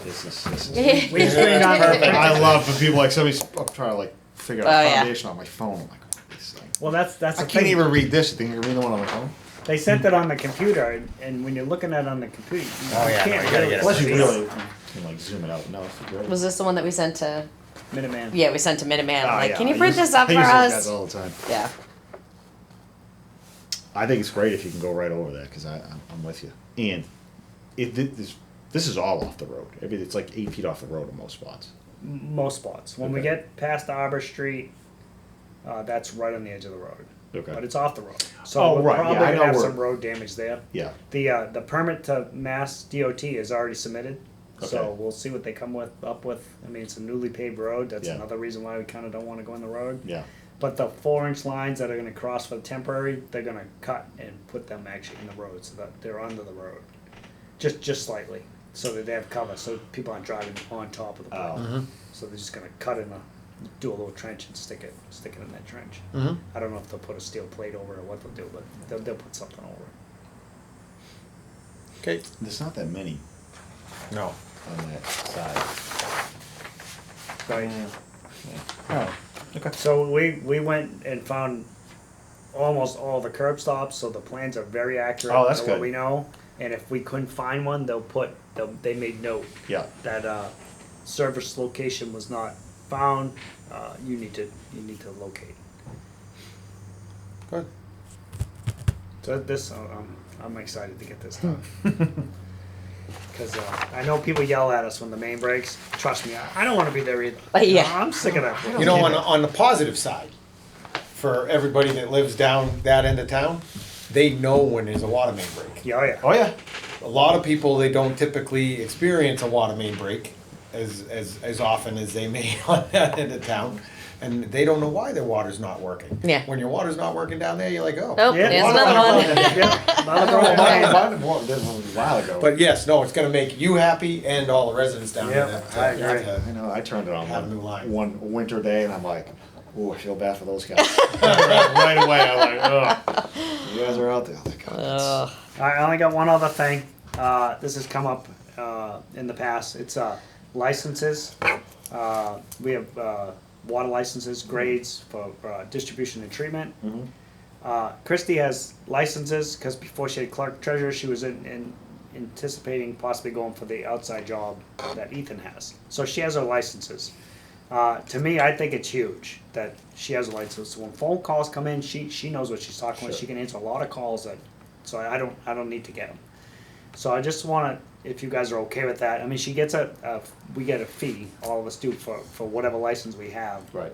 This is. We screened on I love when people like somebody's I'm trying to like figure out Oh, a yeah. foundation on my phone. I'm like, what is this thing? Well, that's the I thing. can't even read this. You think you can read the one on my phone? They sent it on the computer, and when you're looking at it on the computer, you Oh, yeah, no, can't you gotta really get it. Unless you see really can like zoom it out. No, it's great. Was this the one that we sent to? Minuteman. Yeah, we sent to Minuteman. Oh, Like, yeah, can you I print use- this up I for use those us? guys all the time. Yeah. I think it's great if you can go right over that because I'm with you. And this is all off the road. It's like 8 feet off the road in most spots. Most spots. When we Okay. get past Arbor Street, that's right on the edge of the road. Okay. But it's off the road. So Oh, we're right, yeah, probably I gonna know have where- some road damage there. Yeah. The permit to Mass DOT is already submitted. So Okay. we'll see what they come up with. I mean, it's a newly paved road. That's Yeah. another reason why we kinda don't wanna go on the road. Yeah. But the 4-inch lines that are gonna cross for the temporary, they're gonna cut and put them actually in the road so that they're under the road. Just slightly, so that they have cover, so people aren't driving on top of the Oh. road. So they're just gonna cut do a little trench and stick it in that trench. Mhm. I don't know if they'll put a steel plate over it or what they'll do, but they'll put something over it. Okay. There's not that many No. on that side. Right. Oh. Okay. So we went and found almost all the curb stops, so the plans are very accurate. Oh, that's to what good. we know, and if we couldn't find one, they made note Yeah. that service location was not found. You need to locate. Good. So this I'm excited to get this done. Because I know people yell at us when the main breaks. Trust me, I don't want to be there either. Yeah. I'm sick of that. You know, on the positive side, for everybody that lives down that end of town, they know when there's a water main break. Yeah, oh yeah. Oh yeah. A lot of people, they don't typically experience a water main break as often as they may on that end of town. And they don't know why their water's not working. Yeah. When your water's not working down there, you're like, oh. Oh, Yeah, there's water- another one. Yeah, another problem. That was a while ago. But yes, no, it's gonna make you happy and all the residents down there. Yeah, that, I agree. I know. I turned it on Have a new line. one winter day, and I'm like, "Ooh, I feel bad for those guys." right away, I'm like, "Oh, you guys are out there." I'm like, "Oh, that's- Ugh. I only got one other thing. This has come up in the past. It's licenses. We have water licenses, grades for distribution and treatment. Christy has licenses because before she had clerk treasurer, she was in anticipating possibly going for the outside job that Ethan has. So she has her licenses. To me, I think it's huge that she has a license. So when phone calls come in, she knows what she's talking about. Sure. She can answer a lot of calls so I don't need to get them. So I just want to, if you guys are okay with that. I mean, she gets we get a fee. All of us do for whatever license we have. Right.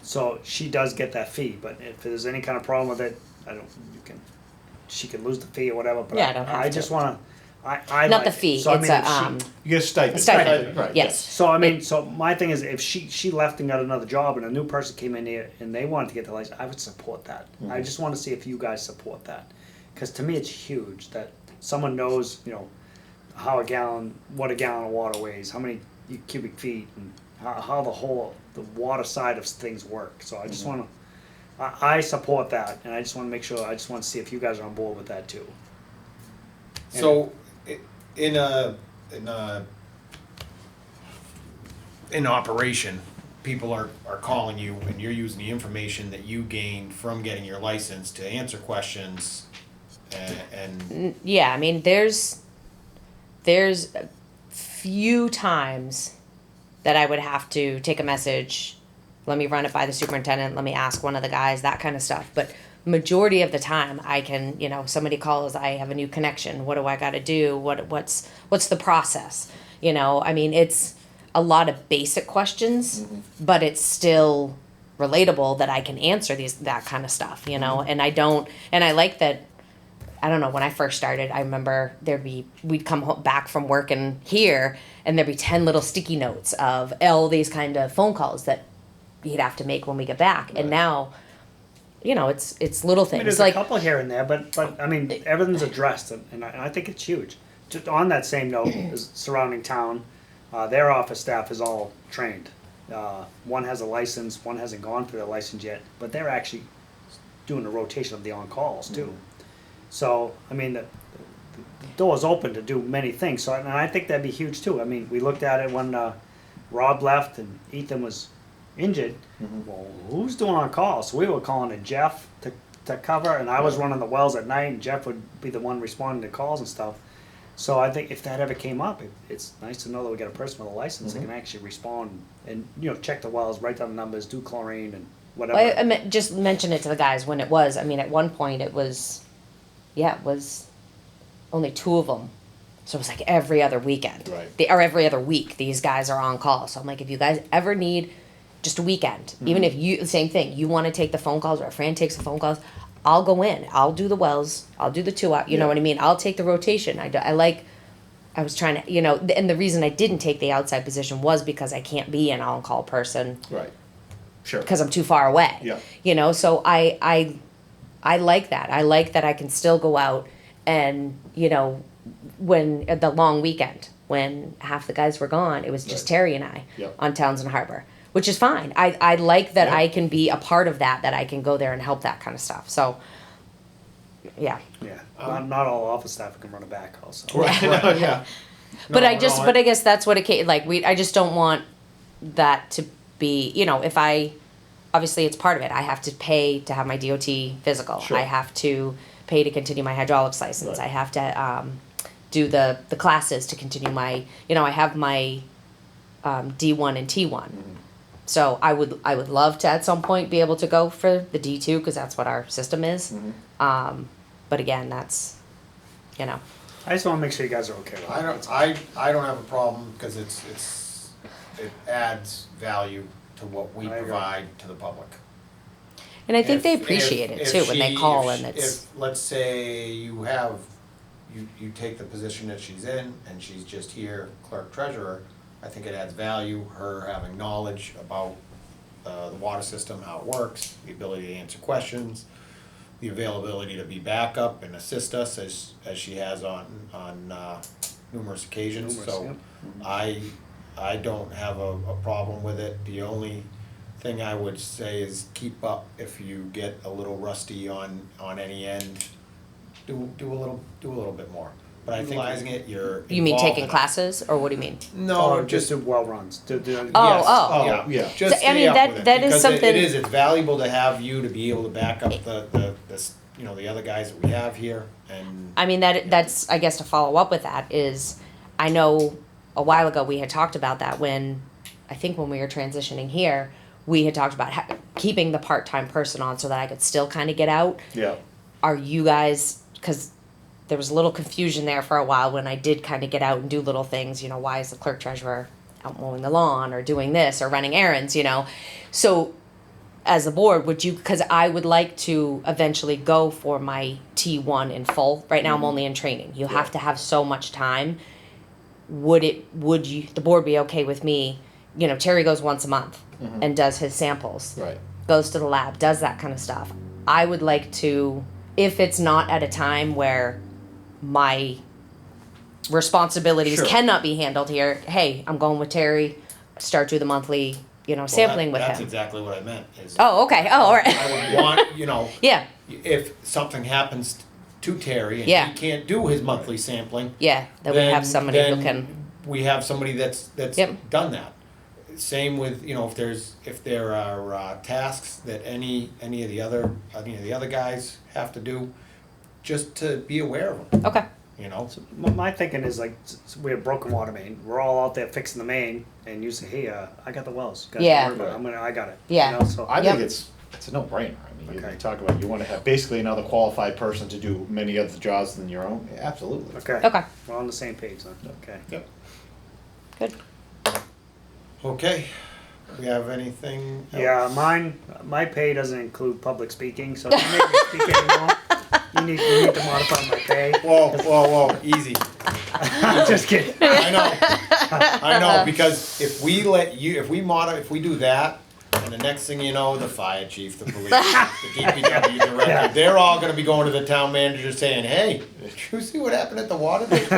So she does get that fee. But if there's any kind of problem with it, she can lose the fee or whatever. But Yeah, I don't have I to. just want to I Not like the it. fee, So, I it's mean, a, if she- You get a stipend. stipend, Right, yes. So I mean, so my thing is, if she left and got another job, and a new person came in here and they wanted to get the license, I would support that. I just want to see if you guys support that, because to me it's huge that someone knows, what a gallon of water weighs, how many cubic feet, and how the water side of things work. So I just want to, I support that, and I just want to make sure. I just want to see if you guys are on board with that too. So, in operation, people are calling you and you're using the information that you gained from getting your license to answer questions and yeah, I mean, there's a few times that I would have to take a message, let me run it by the superintendent, let me ask one of the guys, that kind of stuff. But majority of the time I can, somebody calls, I have a new connection, what do I got to do? What's the process? I mean, it's a lot of basic questions, but it's still relatable that I can answer that kind of stuff, and I like that. I don't know, when I first started, I remember we'd come back from working here and there'd be 10 little sticky notes of all these kind of phone calls that you'd have to make when we get back. Right. And now, it's little I things. mean, there's a couple here and there, but I mean, everything's addressed, and I think it's huge. Just on that same note, is surrounding town, their office staff is all trained. One has a license, one hasn't gone through their license yet, but they're actually doing a rotation of the on-calls too. So, I mean, the door's open to do many things, and I think that'd be huge too. I mean, we looked at it when Rob left and Ethan was injured. Well, who's doing on call? So we were calling to Jeff to cover, and I was running the wells at night, and Jeff would be the one responding to calls and stuff. So I think if that ever came up, it's nice to know that we got a person with a license that can actually respond and check the wells, write down the numbers, do chlorine and whatever. I just mention it to the guys when it was. I mean, at one point it was only 2 of them. So it was like every other weekend. Right. Or every other week, these guys are on call. So I'm like, if you guys ever need just a weekend, even if same thing, you want to take the phone calls, or Fran takes the phone calls, I'll go in. I'll do the wells. I'll do the 2 out. You know what I mean? I'll take the rotation. I was trying to, and the reason I didn't take the outside position was because I can't be an on-call person. Right. Sure. Because I'm too far away. Yeah. So I like that. I like that I can still go out and, when the long weekend, when half the guys were gone, it was just Right. Terry and I Yep. on Townsend Harbor, which is fine. I like that Yeah. I can be a part of that I can go there and help that kind of stuff. So, yeah. Yeah, not all office staff can run a backhoe, so. Right. Yeah. But No, I just, no, but I guess that's what I just don't want that to be, obviously it's part of it. I have to pay to have my DOT physical. Sure. I have to pay to continue my hydraulics license. Right. I have to do the classes to continue my, I have my D1 and T1. So I would love to at some point be able to go for the D2 because that's what our system is. But again, that's, I just wanna make sure you guys are okay with it. I don't have a problem because it adds value to what we I agree. provide to the public. and I think If- they appreciate it if too when they she- call if and she- it's. If, let's say you take the position that she's in and she's just here clerk treasurer, I think it adds value, her having knowledge about the water system, how it works, the ability to answer questions, the availability to be backup and assist us as she has on numerous occasions. Numerous, So yep. I don't have a problem with it. The only thing I would say is keep up if you get a little rusty on any end. Do a little bit more. But I think utilizing it, you're You mean involved taking in it. classes, or what do you mean? No, Or just do well runs, Oh, yes. oh. Yeah, yeah. Just So, I mean, stay up that- with it, that is because something- it's valuable to have you to be able to back up the other guys that we have here and. I mean, that's, I guess to follow up with that is, I know a while ago we had talked about that when we were transitioning here, we had talked about keeping the part-time person on so that I could still kind of get out. Yeah. Are you guys, because there was a little confusion there for a while when I did kind of get out and do little things, why is the clerk treasurer out mowing the lawn or doing this or running errands, So as a board, would you, because I would like to eventually go for my T1 in full. Right now I'm only in training. You have to have so much time. Would you, the board be okay with me, you know, Terry goes once a month and does his samples. Right. Goes to the lab, does that kind of stuff. I would like to, if it's not at a time where my responsibilities Sure. cannot be handled here, hey, I'm going with Terry, start do the monthly, you know, sampling with That's him. exactly what I meant. Is Oh, okay. Oh, all right. I would want, you know, Yeah, if something happens to Terry and Yeah. he can't do his monthly sampling, yeah, that we have somebody who then can, we have somebody that's Yep. done that. Same with, you know, if there are tasks that any of the other guys have to do, just to be aware of them, okay, you know. My thinking is like, we have broken water main, we're all out there fixing the main, and you say, hey, I got the wells. Guys, don't Yeah. worry about it. I got it. Yeah. You know, so I Yep. think it's a no-brainer. I mean, Okay. you talk about, you wanna have basically another qualified person to do many other jobs than your own, yeah, absolutely. Okay. okay, We're on the same page then, okay. Yep. good. Okay, we have anything else? Yeah, my pay doesn't include public speaking, so if you make me speak anymore, you need to modify my pay. Whoa, easy. I'm just kidding. I know, because if we do that, and the next thing you know, the fire chief, the police chief, the DPW director, Yeah. they're all gonna be going to the town manager saying, hey, did you see what happened at the water district?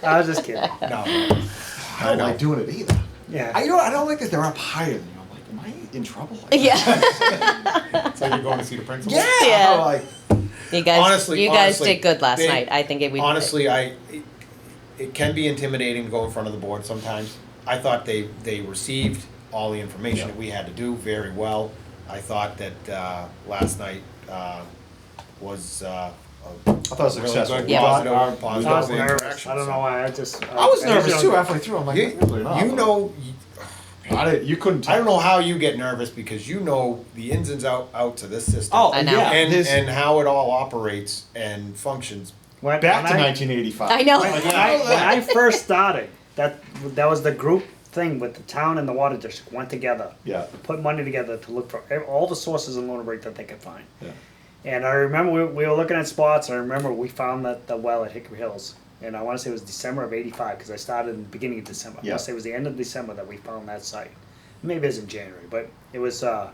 I was just kidding. No, I don't like doing it either. Yeah. I don't like that they're up higher than you. I'm like, am I in trouble? Like, Yeah, so you're going to see the principal? Yeah. I'm like, you guys, Honestly, you guys honestly, did good last they- night. I think we Honestly, it can be intimidating to go in front of the board sometimes. I thought they received all the information that we had to do very well. I thought that last night was I thought it was really successful. good, Yeah. positive, I was positive nervous. interaction. I don't know why. I was I nervous usually too don't- halfway through. I'm like, You, really not. you know, You couldn't I tell. don't know how you get nervous because you know the ins and outs of this system. Oh, I know. yeah. and how it all operates and functions. When, Back when to I- 1985. I know. When I first started, that was the group thing with the town and the water district went together. Yeah. Put money together to look for all the sources in Lunenburg that they could find. Yeah. And I remember we were looking at spots. I remember we found the well at Hickory Hills. And I want to say it was December of '85 because I started in the beginning of December. I Yeah. want to say it was the end of December that we found that site. Maybe it was in January, but it was. I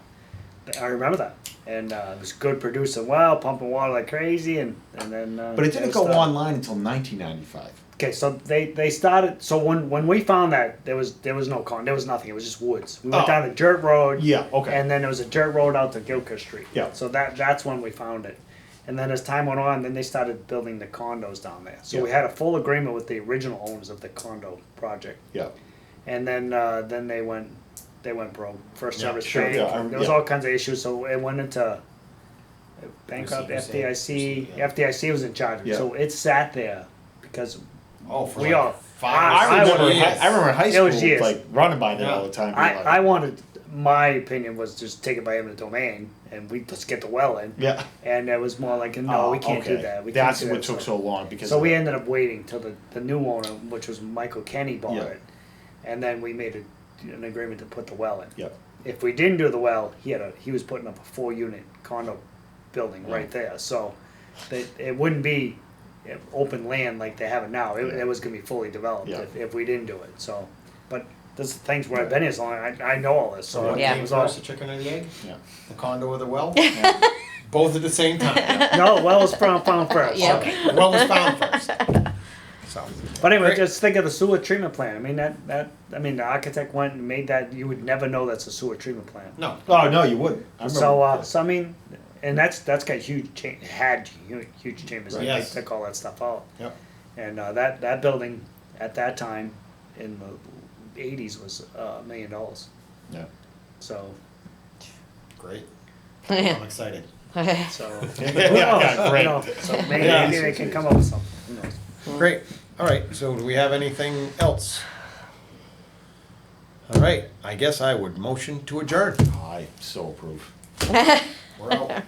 remember that, and it was good producing well, pumping water like crazy, and then. But it didn't was go the- online until 1995. Okay, so they started. So when we found that there was no there was nothing. It was just woods. We went Oh. down a dirt road. Yeah, okay. And then there was a dirt road out to Gilchrist Street. Yeah. So that's when we found it. And then as time went on, then they started building the condos down there. So we Yeah. had a full agreement with the original owners of the condo project. Yeah. And then they went broke. First Yeah, Service sure, Bank. yeah, There was yeah. all kinds of issues. So it went into bankrupt Receiver FDIC. sale. Yeah. FDIC was in charge of it. Yeah. So it sat there because Oh, for We like all- 5 I or 6 remember- years. I remember high It school, was years. like running by there Yeah. all the time. being like, I wanted, my opinion was just take it by eminent domain and let's get the well in. yeah. And it was more like, no, Oh, we can't do okay. that. We That's can't do what that. took so long because. So of we the- ended up waiting till the new owner, which was Michael Kenny, bought Yeah. it. And then we made an agreement to put the well in. Yep. If we didn't do the well, he was putting up a 4-unit condo building Yeah. right there. So it wouldn't be open land like they have it now. It was gonna be fully developed Yeah. if we didn't do it. So, but there's things where I've been here so long, I know all this. So What Yeah. came it was all, first, the chicken or the egg? Yeah. The condo or the well? Both at the same time. no, well was found first. Yeah. Okay, the well was found first. So, But anyway, Great. just think of the sewer treatment plant. I mean the architect went and made that. You would never know that's a sewer treatment plant. no, Oh no, you wouldn't. I remember. So I mean, and that's got huge huge chambers. Right. They Yes. took all that stuff out. yep, And that building at that time in the '80s was $1 million. Yeah. So great. I'm excited. so Yeah, great. you know, so maybe, Yeah. maybe they can come up with something. Who knows? Great, all right, so do we have anything else? All right, I guess I would motion to adjourn. I so approve. We're out.